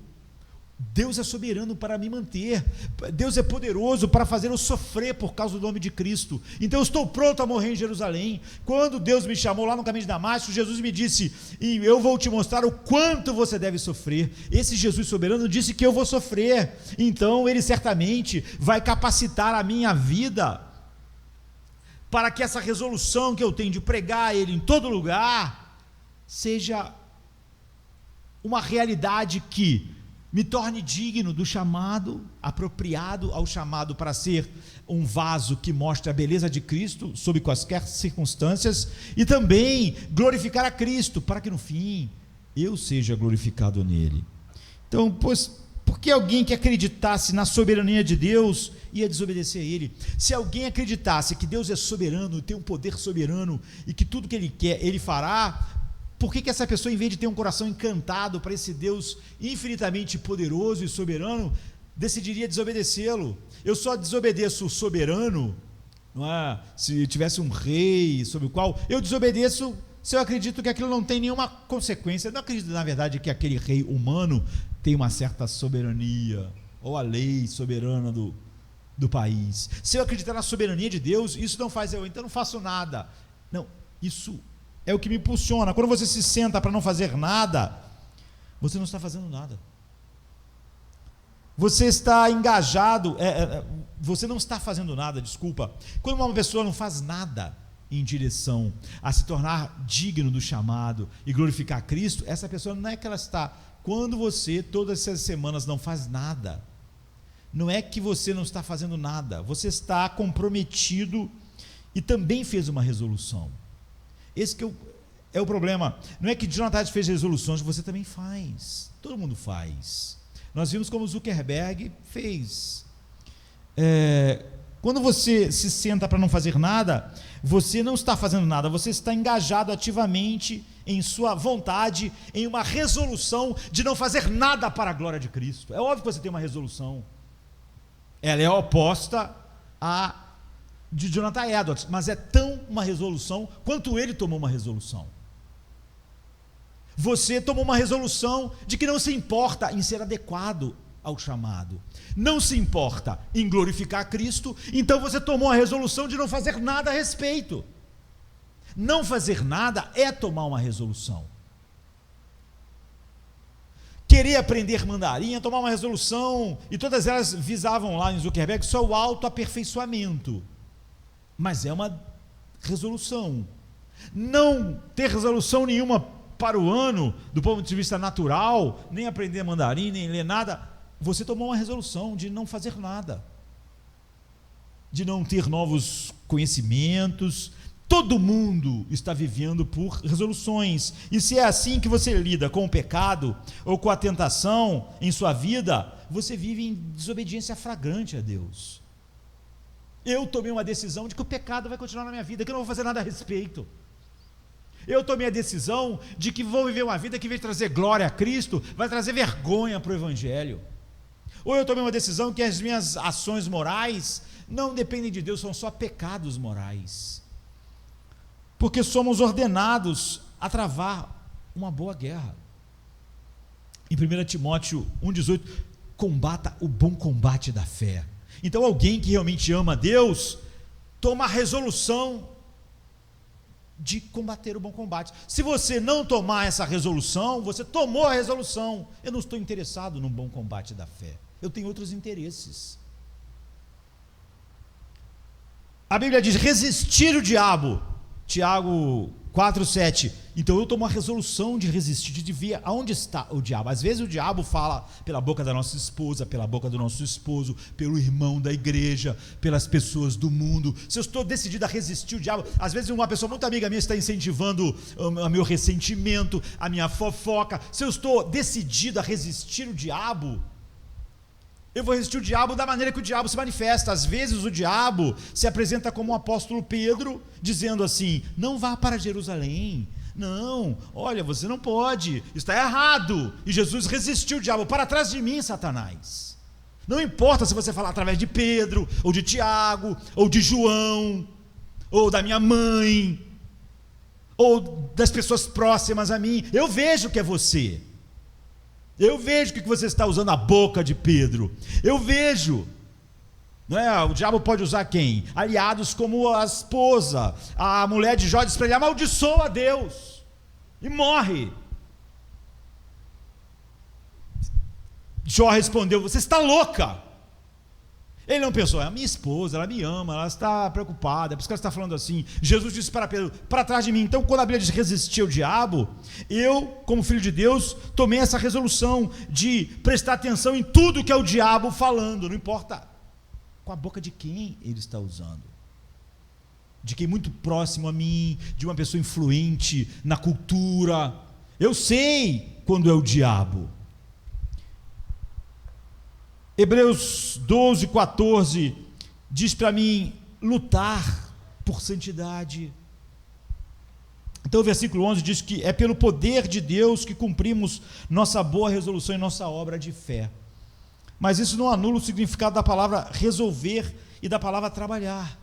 Deus é soberano para me manter, Deus é poderoso para fazer eu sofrer por causa do nome de Cristo, então eu estou pronto a morrer em Jerusalém. Quando Deus me chamou lá no caminho de Damasco, Jesus me disse: e eu vou te mostrar o quanto você deve sofrer. Esse Jesus soberano disse que eu vou sofrer, então ele certamente vai capacitar a minha vida para que essa resolução que eu tenho de pregar ele em todo lugar seja uma realidade que me torne digno do chamado, apropriado ao chamado para ser um vaso que mostre a beleza de Cristo sob quaisquer circunstâncias, e também glorificar a Cristo, para que no fim eu seja glorificado nele. Então, pois, por que alguém que acreditasse na soberania de Deus ia desobedecer a ele? Se alguém acreditasse que Deus é soberano, tem um poder soberano e que tudo que ele quer, ele fará, por que essa pessoa, em vez de ter um coração encantado para esse Deus infinitamente poderoso e soberano, decidiria desobedecê-lo? Eu só desobedeço o soberano, não é? Se tivesse um rei sobre o qual eu desobedeço, se eu acredito que aquilo não tem nenhuma consequência. Eu não acredito, na verdade, que aquele rei humano tem uma certa soberania, ou a lei soberana do país. Se eu acreditar na soberania de Deus, isso não faz eu, então não faço nada. Não, isso é o que me impulsiona. Quando você se senta para não fazer nada, você não está fazendo nada. Você está engajado, você não está fazendo nada, desculpa. Quando uma pessoa não faz nada em direção a se tornar digno do chamado e glorificar Cristo, essa pessoa não é que ela está. Quando você, todas essas semanas, não faz nada, não é que você não está fazendo nada, você está comprometido e também fez uma resolução. Esse que é o problema. Não é que Jonathan fez resoluções, você também faz. Todo mundo faz. Nós vimos como Zuckerberg fez. Quando você se senta para não fazer nada, você não está fazendo nada, você está engajado ativamente em sua vontade, em uma resolução de não fazer nada para a glória de Cristo. É óbvio que você tem uma resolução. Ela é oposta à de Jonathan Edwards, mas é tão uma resolução quanto ele tomou uma resolução. Você tomou uma resolução de que não se importa em ser adequado ao chamado, não se importa em glorificar a Cristo, então você tomou a resolução de não fazer nada a respeito. Não fazer nada é tomar uma resolução. Querer aprender mandarim é tomar uma resolução, e todas elas visavam lá em Zuckerberg só o autoaperfeiçoamento. Mas é uma resolução. Não ter resolução nenhuma para o ano, do ponto de vista natural, nem aprender mandarim, nem ler nada, você tomou uma resolução de não fazer nada, de não ter novos conhecimentos. Todo mundo está vivendo por resoluções, e se é assim que você lida com o pecado, ou com a tentação em sua vida, você vive em desobediência flagrante a Deus. Eu tomei uma decisão de que o pecado vai continuar na minha vida, que eu não vou fazer nada a respeito. Eu tomei a decisão de que vou viver uma vida que, em vez de trazer glória a Cristo, vai trazer vergonha para o Evangelho. Ou eu tomei uma decisão que as minhas ações morais não dependem de Deus, são só pecados morais. Porque somos ordenados a travar uma boa guerra. Em 1 Timóteo 1,18, combata o bom combate da fé. Então alguém que realmente ama a Deus, toma a resolução de combater o bom combate. Se você não tomar essa resolução, você tomou a resolução: eu não estou interessado no bom combate da fé, eu tenho outros interesses. A Bíblia diz resistir o diabo, Tiago 4:7. Então eu tomo a resolução de resistir, de ver aonde está o diabo. Às vezes o diabo fala pela boca da nossa esposa, pela boca do nosso esposo, pelo irmão da igreja, pelas pessoas do mundo. Se eu estou decidido a resistir o diabo, às vezes uma pessoa muito amiga minha está incentivando o meu ressentimento, a minha fofoca. Se eu estou decidido a resistir o diabo, eu vou resistir o diabo da maneira que o diabo se manifesta. Às vezes o diabo se apresenta como o apóstolo Pedro, dizendo assim: não vá para Jerusalém, não, olha, você não pode, está errado. E Jesus resistiu o diabo: para trás de mim, Satanás. Não importa se você falar através de Pedro, ou de Tiago, ou de João, ou da minha mãe, ou das pessoas próximas a mim, eu vejo que é você. Eu vejo que você está usando a boca de Pedro. Eu vejo. Não é? O diabo pode usar quem? Aliados como a esposa. A mulher de Jó diz para ele: amaldiçoa a Deus e morre. Jó respondeu: você está louca. Ele não pensou: é a minha esposa, ela me ama, ela está preocupada, é por isso que ela está falando assim. Jesus disse para Pedro: para trás de mim. Então, quando a Bíblia diz resistir ao diabo, eu, como filho de Deus, tomei essa resolução de prestar atenção em tudo que é o diabo falando, não importa com a boca de quem ele está usando, de quem muito próximo a mim, de uma pessoa influente na cultura. Eu sei quando é o diabo. Hebreus 12:14 diz para mim: lutar por santidade. Então o versículo 11 diz que é pelo poder de Deus que cumprimos nossa boa resolução e nossa obra de fé. Mas isso não anula o significado da palavra resolver e da palavra trabalhar,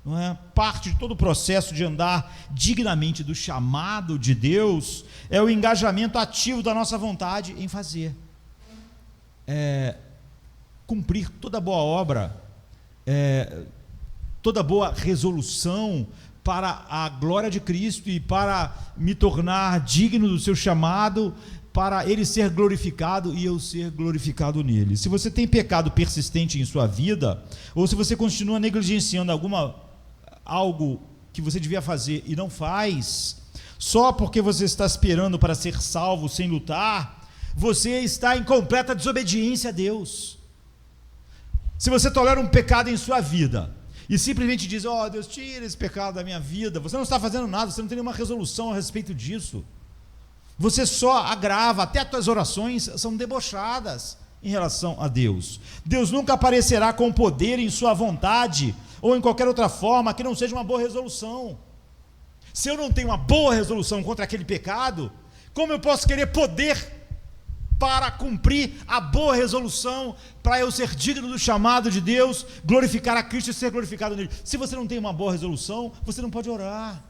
não é? Parte de todo o processo de andar dignamente do chamado de Deus é o engajamento ativo da nossa vontade em fazer. Cumprir toda boa obra, toda boa resolução para a glória de Cristo e para me tornar digno do seu chamado, para ele ser glorificado e eu ser glorificado nele. Se você tem pecado persistente em sua vida, ou se você continua negligenciando algo que você devia fazer e não faz, só porque você está esperando para ser salvo sem lutar, você está em completa desobediência a Deus. Se você tolera um pecado em sua vida e simplesmente diz: ó, Deus, tira esse pecado da minha vida, você não está fazendo nada, você não tem nenhuma resolução a respeito disso, você só agrava, até as tuas orações são debochadas em relação a Deus. Deus nunca aparecerá com poder em sua vontade ou em qualquer outra forma que não seja uma boa resolução. Se eu não tenho uma boa resolução contra aquele pecado, como eu posso querer poder para cumprir a boa resolução, para eu ser digno do chamado de Deus, glorificar a Cristo e ser glorificado nele? Se você não tem uma boa resolução, você não pode orar.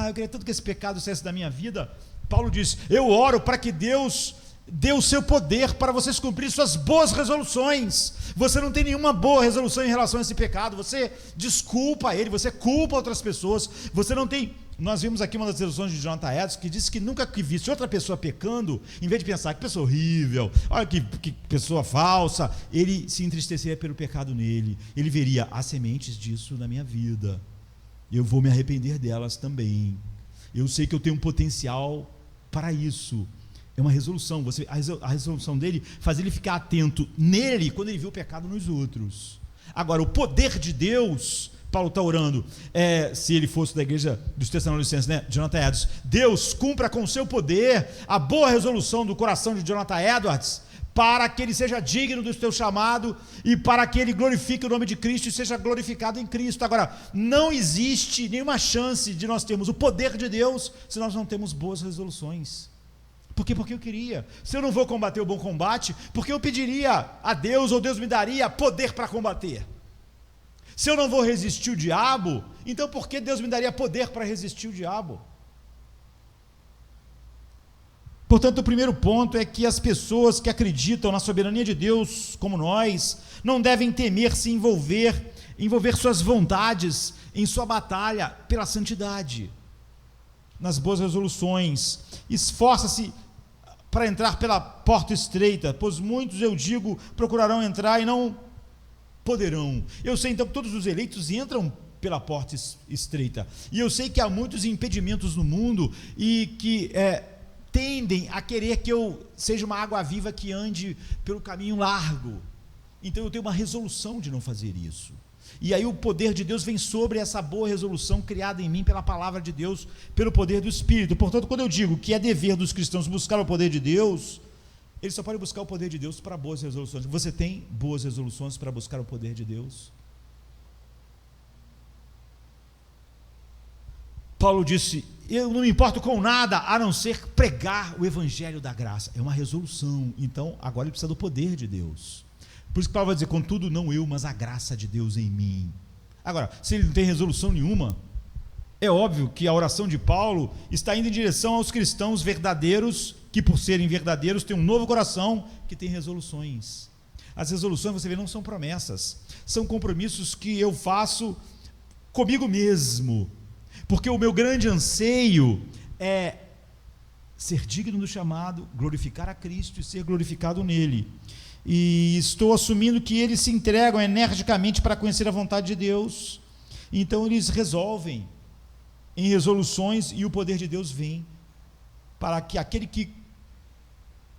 Eu queria tanto que esse pecado saísse da minha vida. Paulo diz: eu oro para que Deus dê o seu poder para vocês cumprirem suas boas resoluções. Você não tem nenhuma boa resolução em relação a esse pecado, você desculpa ele, você culpa outras pessoas, você não tem... Nós vimos aqui uma das resoluções de Jonathan Edwards, que disse que nunca que visse outra pessoa pecando, em vez de pensar: que pessoa horrível, olha que pessoa falsa, ele se entristeceria pelo pecado nele. Ele veria: há sementes disso na minha vida, eu vou me arrepender delas também, eu sei que eu tenho um potencial para isso. É uma resolução. A resolução dele faz ele ficar atento nele quando ele vê o pecado nos outros. Agora, o poder de Deus, Paulo está orando, se ele fosse da igreja dos Tessalonicenses, né, Jonathan Edwards: Deus cumpra com o seu poder a boa resolução do coração de Jonathan Edwards, para que ele seja digno do seu chamado e para que ele glorifique o nome de Cristo e seja glorificado em Cristo. Agora, não existe nenhuma chance de nós termos o poder de Deus se nós não temos boas resoluções. Por quê? Porque eu queria. Se eu não vou combater o bom combate, porque eu pediria a Deus, ou Deus me daria poder para combater? Se eu não vou resistir o diabo, então por que Deus me daria poder para resistir o diabo? Portanto, o primeiro ponto é que as pessoas que acreditam na soberania de Deus, como nós, não devem temer se envolver suas vontades em sua batalha pela santidade, nas boas resoluções. Esforça-se para entrar pela porta estreita, pois muitos, eu digo, procurarão entrar e não poderão. Eu sei então que todos os eleitos entram pela porta estreita. E eu sei que há muitos impedimentos no mundo e que tendem a querer que eu seja uma água viva que ande pelo caminho largo. Então eu tenho uma resolução de não fazer isso. E aí o poder de Deus vem sobre essa boa resolução criada em mim pela palavra de Deus, pelo poder do Espírito. Portanto, quando eu digo que é dever dos cristãos buscar o poder de Deus, eles só podem buscar o poder de Deus para boas resoluções. Você tem boas resoluções para buscar o poder de Deus? Paulo disse: eu não me importo com nada a não ser pregar o evangelho da graça. É uma resolução. Então agora ele precisa do poder de Deus. Por isso que Paulo vai dizer: contudo não eu, mas a graça de Deus em mim. Agora, se ele não tem resolução nenhuma, é óbvio que a oração de Paulo está indo em direção aos cristãos verdadeiros, que por serem verdadeiros têm um novo coração, que tem resoluções. As resoluções, você vê, não são promessas, são compromissos que eu faço comigo mesmo, porque o meu grande anseio é ser digno do chamado, glorificar a Cristo e ser glorificado nele. E estou assumindo que eles se entregam energicamente para conhecer a vontade de Deus. Então eles resolvem em resoluções e o poder de Deus vem para que aquele que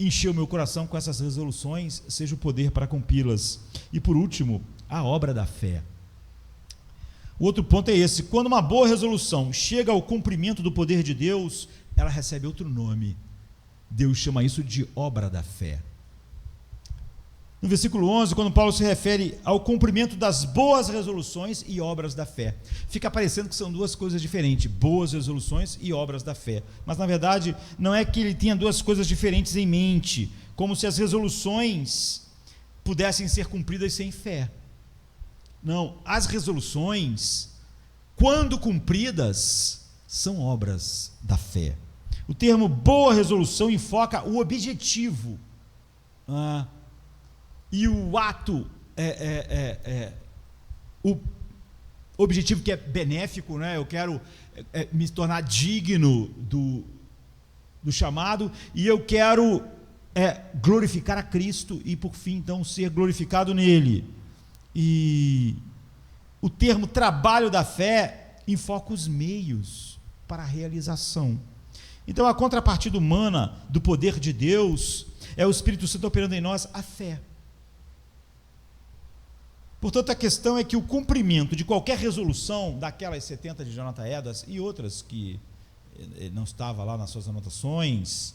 encheu meu coração com essas resoluções seja o poder para cumpri-las. E por último, a obra da fé. O outro ponto é esse: quando uma boa resolução chega ao cumprimento do poder de Deus, ela recebe outro nome. Deus chama isso de obra da fé. No versículo 11, quando Paulo se refere ao cumprimento das boas resoluções e obras da fé, fica parecendo que são duas coisas diferentes: boas resoluções e obras da fé. Mas na verdade não é que ele tenha duas coisas diferentes em mente, como se as resoluções pudessem ser cumpridas sem fé. Não, as resoluções, quando cumpridas, são obras da fé. O termo boa resolução enfoca o objetivo, e o ato o objetivo que é benéfico, né? Eu quero me tornar digno do chamado, e eu quero glorificar a Cristo e por fim então ser glorificado nele. E o termo trabalho da fé enfoca os meios para a realização. Então a contrapartida humana do poder de Deus é o Espírito Santo operando em nós a fé. Portanto, a questão é que o cumprimento de qualquer resolução, daquelas 70 de Jonathan Edwards e outras que não estava lá nas suas anotações,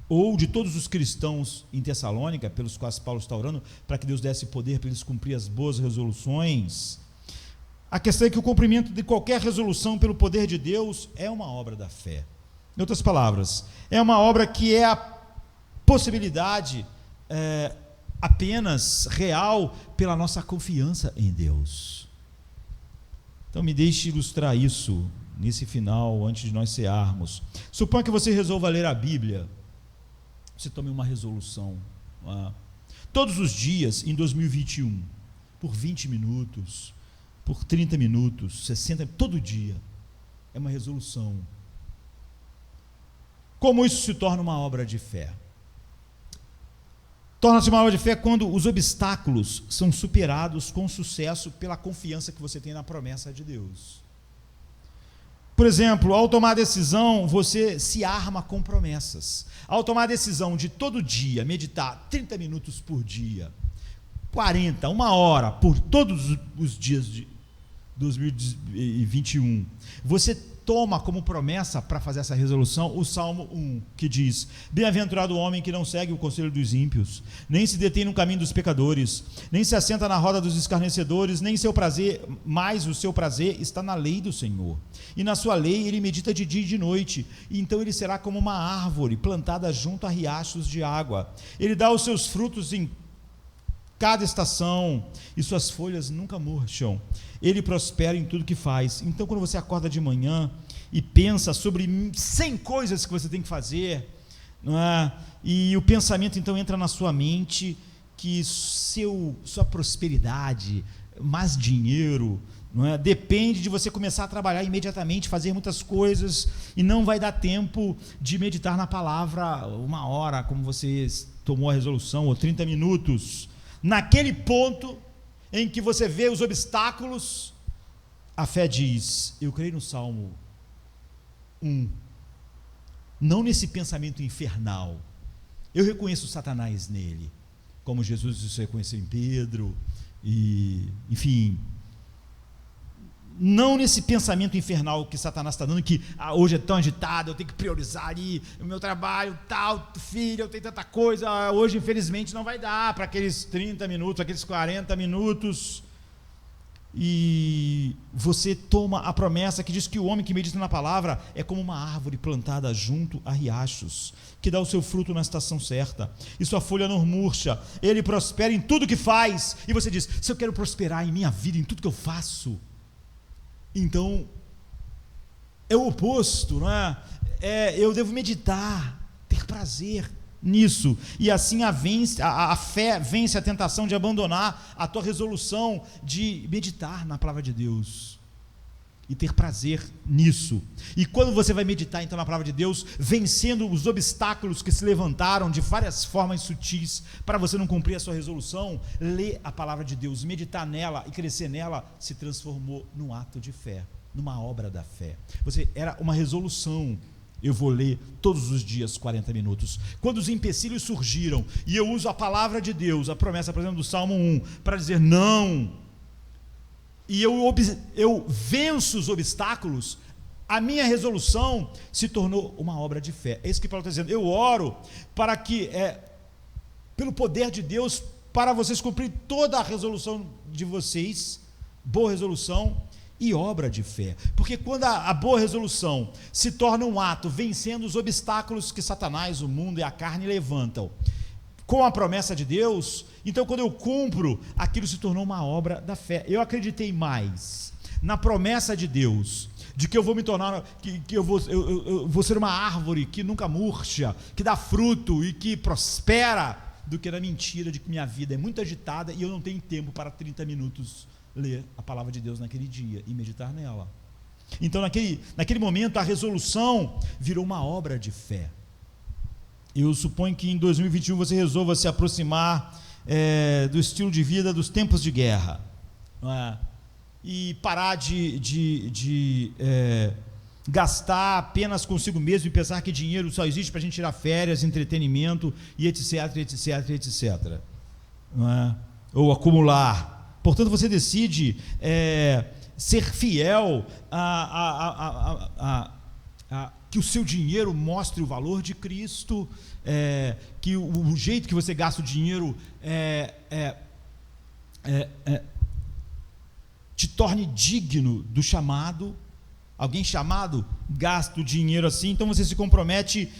ou de todos os cristãos em Tessalônica, pelos quais Paulo está orando, para que Deus desse poder para eles cumprir as boas resoluções, a questão é que o cumprimento de qualquer resolução pelo poder de Deus é uma obra da fé. Em outras palavras, é uma obra que é a possibilidade apenas real pela nossa confiança em Deus. Então me deixe ilustrar isso nesse final, antes de nós cearmos. Suponha que você resolva ler a Bíblia. Você tome uma resolução, todos os dias em 2021, por 20 minutos, por 30 minutos, 60, todo dia. É uma resolução. Como isso se torna uma obra de fé? Torna-se uma obra de fé quando os obstáculos são superados com sucesso pela confiança que você tem na promessa de Deus. Por exemplo, ao tomar a decisão, você se arma com promessas. Ao tomar a decisão de todo dia meditar 30 minutos por dia, 40, uma hora por todos os dias de 2021, você toma como promessa para fazer essa resolução o Salmo 1, que diz: bem-aventurado o homem que não segue o conselho dos ímpios, nem se detém no caminho dos pecadores, nem se assenta na roda dos escarnecedores, nem seu prazer, mas o seu prazer está na lei do Senhor, e na sua lei ele medita de dia e de noite, e então ele será como uma árvore plantada junto a riachos de água, ele dá os seus frutos em cada estação, e suas folhas nunca murcham, ele prospera em tudo que faz. Então quando você acorda de manhã e pensa sobre 100 coisas que você tem que fazer, não é? E o pensamento então entra na sua mente que sua prosperidade, mais dinheiro, não é? Depende de você começar a trabalhar imediatamente, fazer muitas coisas, e não vai dar tempo de meditar na palavra uma hora, como você tomou a resolução, ou 30 minutos. Naquele ponto em que você vê os obstáculos A fé diz: eu creio no Salmo 1, não nesse pensamento infernal. Eu reconheço Satanás nele, como Jesus reconheceu em Pedro, e, enfim, não nesse pensamento infernal que Satanás está dando, que hoje é tão agitado, eu tenho que priorizar ali o meu trabalho, tal, filho, eu tenho tanta coisa, hoje infelizmente não vai dar para aqueles 30 minutos, aqueles 40 minutos, e você toma a promessa que diz que o homem que medita na palavra é como uma árvore plantada junto a riachos, que dá o seu fruto na estação certa, e sua folha não murcha, ele prospera em tudo que faz. E você diz: se eu quero prosperar em minha vida, em tudo que eu faço, então é o oposto, não é? Eu devo meditar, ter prazer nisso, e assim a fé vence a tentação de abandonar a tua resolução de meditar na palavra de Deus e ter prazer nisso. E quando você vai meditar então na palavra de Deus, vencendo os obstáculos que se levantaram de várias formas sutis para você não cumprir a sua resolução, ler a palavra de Deus, meditar nela e crescer nela, se transformou num ato de fé, numa obra da fé. Era uma resolução: eu vou ler todos os dias 40 minutos. Quando os empecilhos surgiram, e eu uso a palavra de Deus, a promessa, por exemplo, do Salmo 1, para dizer não, e eu venço os obstáculos, a minha resolução se tornou uma obra de fé. É isso que Paulo está dizendo. Eu oro para que, pelo poder de Deus, para vocês cumprirem toda a resolução de vocês, boa resolução e obra de fé, porque quando a boa resolução se torna um ato vencendo os obstáculos que Satanás, o mundo e a carne levantam, com a promessa de Deus, então quando eu cumpro, aquilo se tornou uma obra da fé. Eu acreditei mais na promessa de Deus, de que eu vou me tornar, que eu vou ser uma árvore que nunca murcha, que dá fruto e que prospera, do que na mentira de que minha vida é muito agitada e eu não tenho tempo para 30 minutos ler a palavra de Deus naquele dia e meditar nela. Então naquele momento a resolução virou uma obra de fé. Eu suponho que em 2021 você resolva se aproximar do estilo de vida dos tempos de guerra, não é? E parar de gastar apenas consigo mesmo e pensar que dinheiro só existe para a gente tirar férias, entretenimento e etc, etc, etc, não é? Ou acumular. Portanto, você decide ser fiel que o seu dinheiro mostre o valor de Cristo, que o jeito que você gasta o dinheiro te torne digno do chamado. Alguém chamado gasta o dinheiro assim, então você se compromete,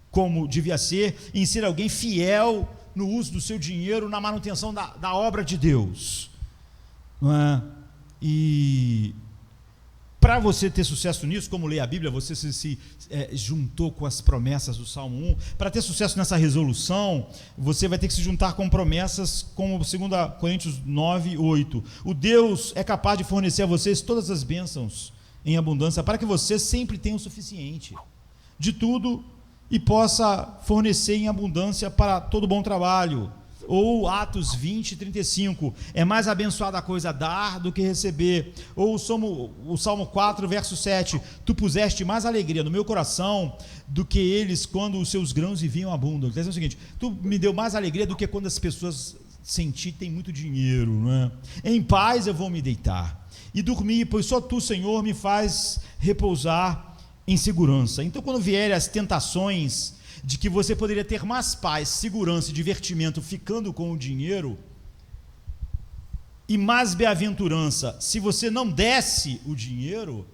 como devia ser, em ser alguém fiel no uso do seu dinheiro, na manutenção da obra de Deus, não é? E para você ter sucesso nisso, como ler a Bíblia, você se juntou com as promessas do Salmo 1, para ter sucesso nessa resolução, você vai ter que se juntar com promessas como 2 Coríntios 9, 8, o Deus é capaz de fornecer a vocês todas as bênçãos em abundância, para que você sempre tenha o suficiente de tudo e possa fornecer em abundância para todo bom trabalho. Ou Atos 20, 35, é mais abençoada a coisa dar do que receber. Ou o Salmo 4, verso 7, tu puseste mais alegria no meu coração do que eles quando os seus grãos viviam abundam. Quer dizer o seguinte: tu me deu mais alegria do que quando as pessoas sentir têm muito dinheiro, não é? Em paz eu vou me deitar e dormir, pois só tu, Senhor, me faz repousar em segurança. Então, quando vierem as tentações de que você poderia ter mais paz, segurança e divertimento ficando com o dinheiro, e mais bem-aventurança se você não desse o dinheiro,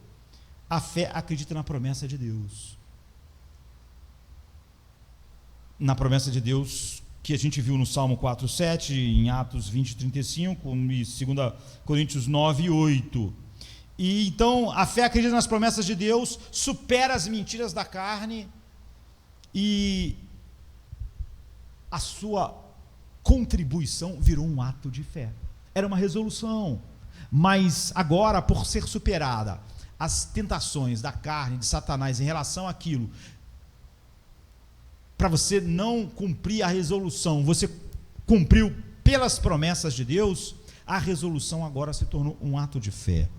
a fé acredita na promessa de Deus. Na promessa de Deus que a gente viu no Salmo 4, 7, em Atos 20, 35, e 2 Coríntios 9, 8. E então a fé acredita nas promessas de Deus, supera as mentiras da carne, e a sua contribuição virou um ato de fé. Era uma resolução, mas agora, por ser superada as tentações da carne, de Satanás em relação àquilo, para você não cumprir a resolução, você cumpriu pelas promessas de Deus, a resolução agora se tornou um ato de fé.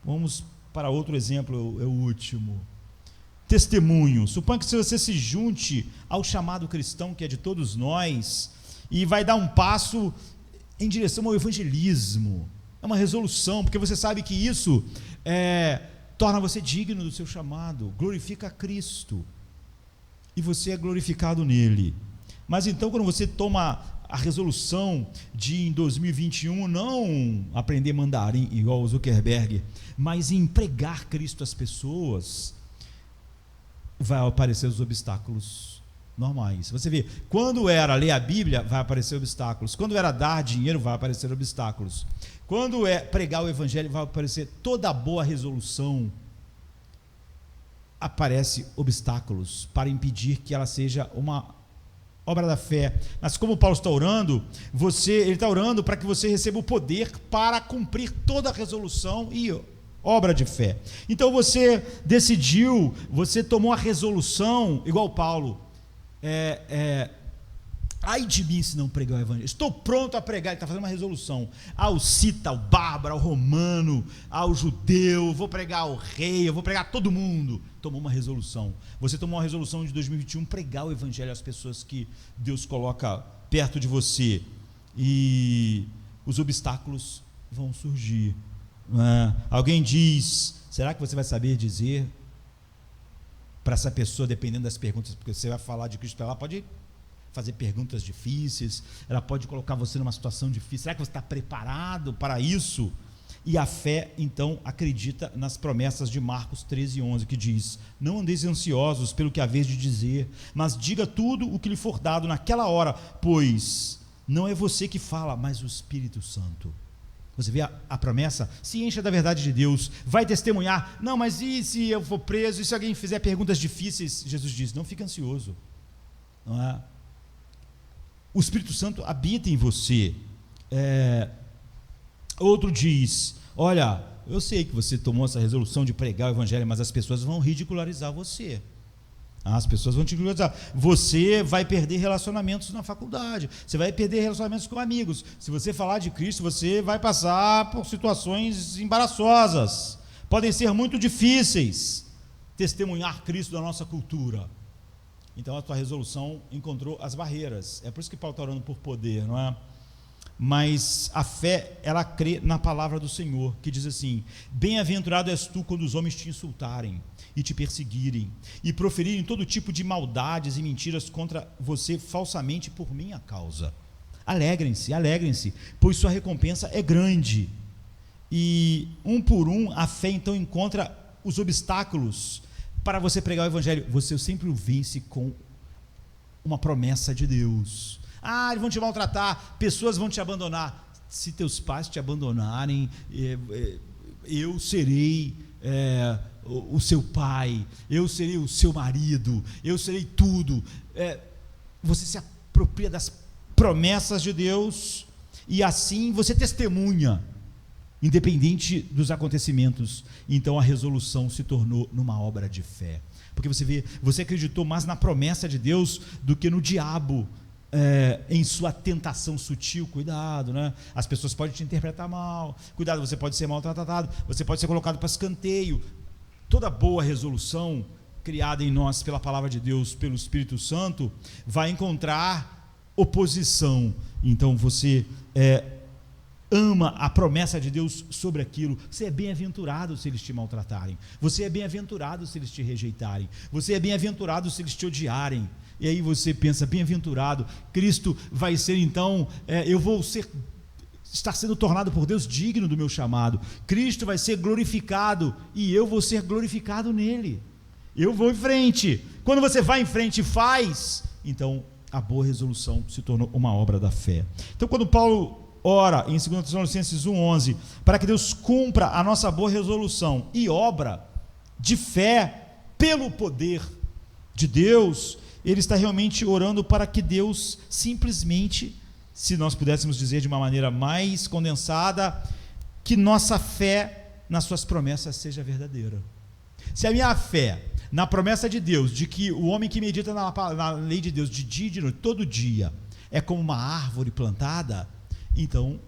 Vamos para outro exemplo, é o último. Testemunho. Suponha que se você se junte ao chamado cristão, que é de todos nós, e vai dar um passo em direção ao evangelismo. É uma resolução, porque você sabe que isso torna você digno do seu chamado, glorifica a Cristo, e você é glorificado nele. Mas então, quando você toma a resolução de, em 2021, não aprender mandarim igual o Zuckerberg, mas em pregar Cristo às pessoas, vai aparecer os obstáculos normais. Você vê, quando era ler a Bíblia, vai aparecer obstáculos. Quando era dar dinheiro, vai aparecer obstáculos. Quando é pregar o Evangelho, vai aparecer toda boa resolução. Aparece obstáculos para impedir que ela seja uma obra da fé. Mas como Paulo está orando, ele está orando para que você receba o poder para cumprir toda a resolução e obra de fé. Então você decidiu, você tomou a resolução, igual Paulo, ai de mim se não pregar o evangelho, estou pronto a pregar. Ele está fazendo uma resolução ao cita, ao bárbaro, ao romano, ao judeu, vou pregar ao rei, eu vou pregar a todo mundo. Tomou uma resolução. Você tomou uma resolução de 2021, pregar o evangelho às pessoas que Deus coloca perto de você, e os obstáculos vão surgir. Alguém diz, será que você vai saber dizer para essa pessoa, dependendo das perguntas, porque você vai falar de Cristo, ela pode fazer perguntas difíceis, ela pode colocar você numa situação difícil. Será que você está preparado para isso? E a fé, então, acredita nas promessas de Marcos 13:11, que diz: não andeis ansiosos pelo que haveis de dizer, mas diga tudo o que lhe for dado naquela hora, pois não é você que fala, mas o Espírito Santo. Você vê a promessa? Se encha da verdade de Deus, vai testemunhar. Não, mas e se eu for preso? E se alguém fizer perguntas difíceis? Jesus diz: não fique ansioso. Não é? O Espírito Santo habita em você. Outro diz: olha, eu sei que você tomou essa resolução de pregar o evangelho, mas as pessoas vão ridicularizar você. As pessoas vão te ridicularizar. Você vai perder relacionamentos na faculdade, você vai perder relacionamentos com amigos. Se você falar de Cristo, você vai passar por situações embaraçosas, podem ser muito difíceis testemunhar Cristo da nossa cultura. Então a tua resolução encontrou as barreiras. É por isso que Paulo está orando por poder, não é? Mas a fé, ela crê na palavra do Senhor, que diz assim: bem-aventurado és tu quando os homens te insultarem e te perseguirem e proferirem todo tipo de maldades e mentiras contra você falsamente por minha causa. Alegrem-se, alegrem-se, pois sua recompensa é grande. E um por um a fé então encontra os obstáculos para você pregar o evangelho. Você sempre o vence com uma promessa de Deus. Eles vão te maltratar, pessoas vão te abandonar. Se teus pais te abandonarem, eu serei o seu pai, eu serei o seu marido, eu serei tudo. Você se apropria das promessas de Deus, e assim você testemunha, independente dos acontecimentos. Então a resolução se tornou numa obra de fé, porque você vê, você acreditou mais na promessa de Deus do que no diabo, em sua tentação sutil. Cuidado, né? As pessoas podem te interpretar mal, cuidado, você pode ser maltratado, você pode ser colocado para escanteio. Toda boa resolução criada em nós pela palavra de Deus, pelo Espírito Santo, vai encontrar oposição. Então você ama a promessa de Deus sobre aquilo. Você é bem-aventurado se eles te maltratarem, você é bem-aventurado se eles te rejeitarem, você é bem-aventurado se eles te odiarem. E aí você pensa: bem-aventurado, Cristo vai ser então, eu vou estar sendo tornado por Deus digno do meu chamado, Cristo vai ser glorificado e eu vou ser glorificado nele. Eu vou em frente. Quando você vai em frente e faz, então a boa resolução se tornou uma obra da fé. Então quando Paulo ora em 2 Tessalonicenses 1:11, para que Deus cumpra a nossa boa resolução e obra de fé pelo poder de Deus, ele está realmente orando para que Deus simplesmente, se nós pudéssemos dizer de uma maneira mais condensada, que nossa fé nas suas promessas seja verdadeira. Se a minha fé na promessa de Deus, de que o homem que medita na lei de Deus de dia e de noite, todo dia, é como uma árvore plantada, então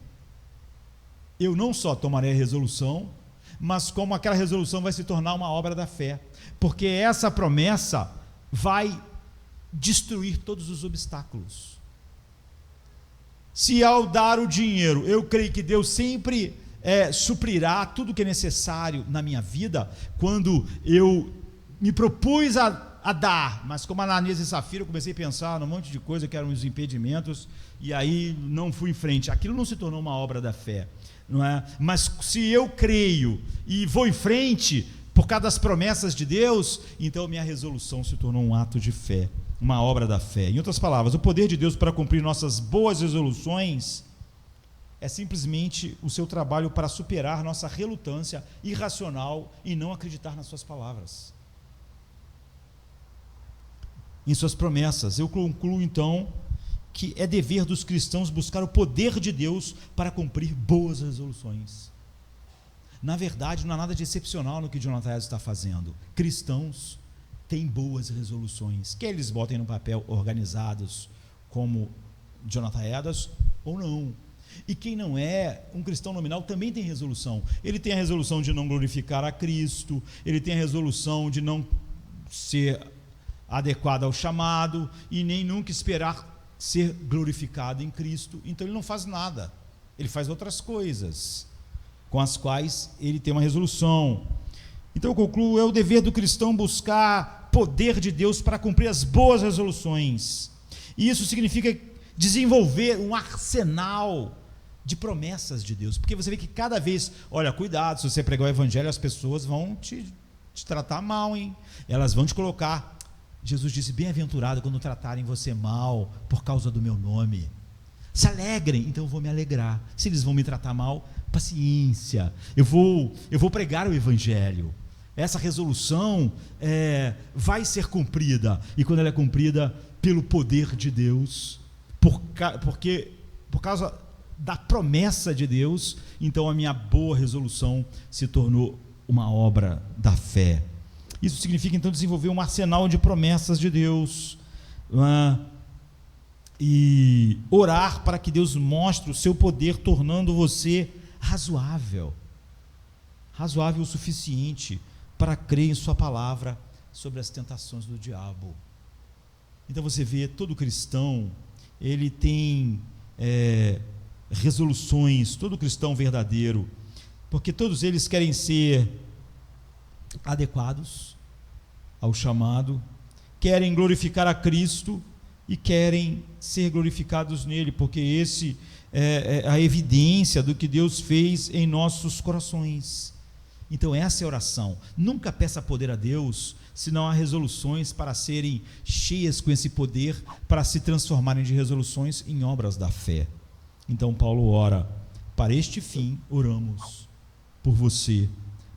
eu não só tomarei a resolução, mas como aquela resolução vai se tornar uma obra da fé, porque essa promessa vai destruir todos os obstáculos. Se ao dar o dinheiro, eu creio que Deus sempre suprirá tudo que é necessário na minha vida, quando eu me propus a dar, mas como Ananias e Safira, eu comecei a pensar num monte de coisa que eram os impedimentos, e aí não fui em frente. Aquilo não se tornou uma obra da fé, não é? Mas se eu creio e vou em frente por causa das promessas de Deus, então minha resolução se tornou um ato de fé, uma obra da fé. Em outras palavras, o poder de Deus para cumprir nossas boas resoluções é simplesmente o seu trabalho para superar nossa relutância irracional em não acreditar nas suas palavras, em suas promessas. Eu concluo então que é dever dos cristãos buscar o poder de Deus para cumprir boas resoluções. Na verdade, não há nada de excepcional no que Jonathan Edwards está fazendo. Cristãos têm boas resoluções, quer eles botem no papel organizados como Jonathan Edwards ou não. E quem não é um cristão nominal também tem resolução. Ele tem a resolução de não glorificar a Cristo, ele tem a resolução de não ser adequado ao chamado e nem nunca esperar ser glorificado em Cristo. Então ele não faz nada, ele faz outras coisas com as quais ele tem uma resolução. Então eu concluo, é o dever do cristão buscar poder de Deus para cumprir as boas resoluções, e isso significa desenvolver um arsenal de promessas de Deus, porque você vê que cada vez, olha, cuidado, se você pregar o evangelho, as pessoas vão te tratar mal, hein? Elas vão te colocar, Jesus disse, bem-aventurado quando tratarem você mal por causa do meu nome. Se alegrem, então eu vou me alegrar. Se eles vão me tratar mal, paciência, eu vou pregar o evangelho. Essa resolução vai ser cumprida, e quando ela é cumprida pelo poder de Deus, porque por causa da promessa de Deus, então a minha boa resolução se tornou uma obra da fé. Isso significa então desenvolver um arsenal de promessas de Deus, e orar para que Deus mostre o seu poder, tornando você razoável o suficiente para crer em sua palavra sobre as tentações do diabo. Então você vê, todo cristão, ele tem resoluções, todo cristão verdadeiro, porque todos eles querem ser adequados ao chamado, querem glorificar a Cristo e querem ser glorificados nele, porque esse é a evidência do que Deus fez em nossos corações. Então essa é a oração. Nunca peça poder a Deus se não há resoluções para serem cheias com esse poder, para se transformarem de resoluções em obras da fé. Então Paulo ora, para este fim oramos por você,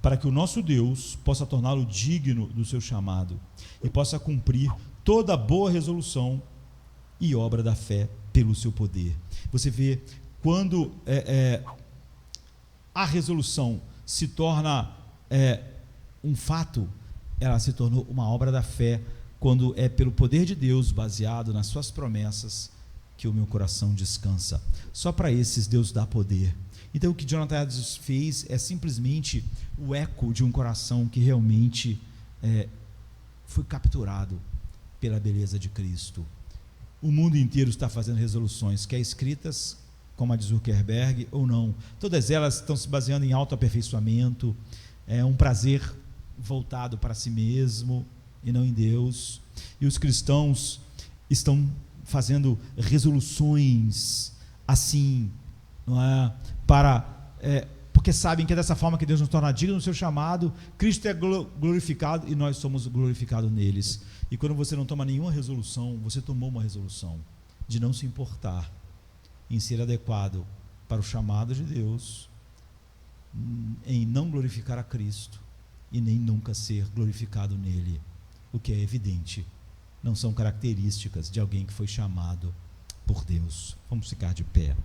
para que o nosso Deus possa torná-lo digno do seu chamado e possa cumprir toda boa resolução e obra da fé pelo seu poder. Você vê, quando a resolução se torna um fato, ela se tornou uma obra da fé, quando é pelo poder de Deus, baseado nas suas promessas, que o meu coração descansa. Só para esses Deus dá poder. Então o que Jonathan Edwards fez é simplesmente o eco de um coração que realmente foi capturado pela beleza de Cristo. O mundo inteiro está fazendo resoluções, quer escritas, como a de Zuckerberg, ou não. Todas elas estão se baseando em autoaperfeiçoamento, um prazer voltado para si mesmo e não em Deus. E os cristãos estão fazendo resoluções assim, não é? Porque sabem que é dessa forma que Deus nos torna digno do seu chamado. Cristo é glorificado e nós somos glorificados neles. E quando você não toma nenhuma resolução, você tomou uma resolução de não se importar em ser adequado para o chamado de Deus, em não glorificar a Cristo e nem nunca ser glorificado nele, o que é evidente, não são características de alguém que foi chamado por Deus. Vamos ficar de pé.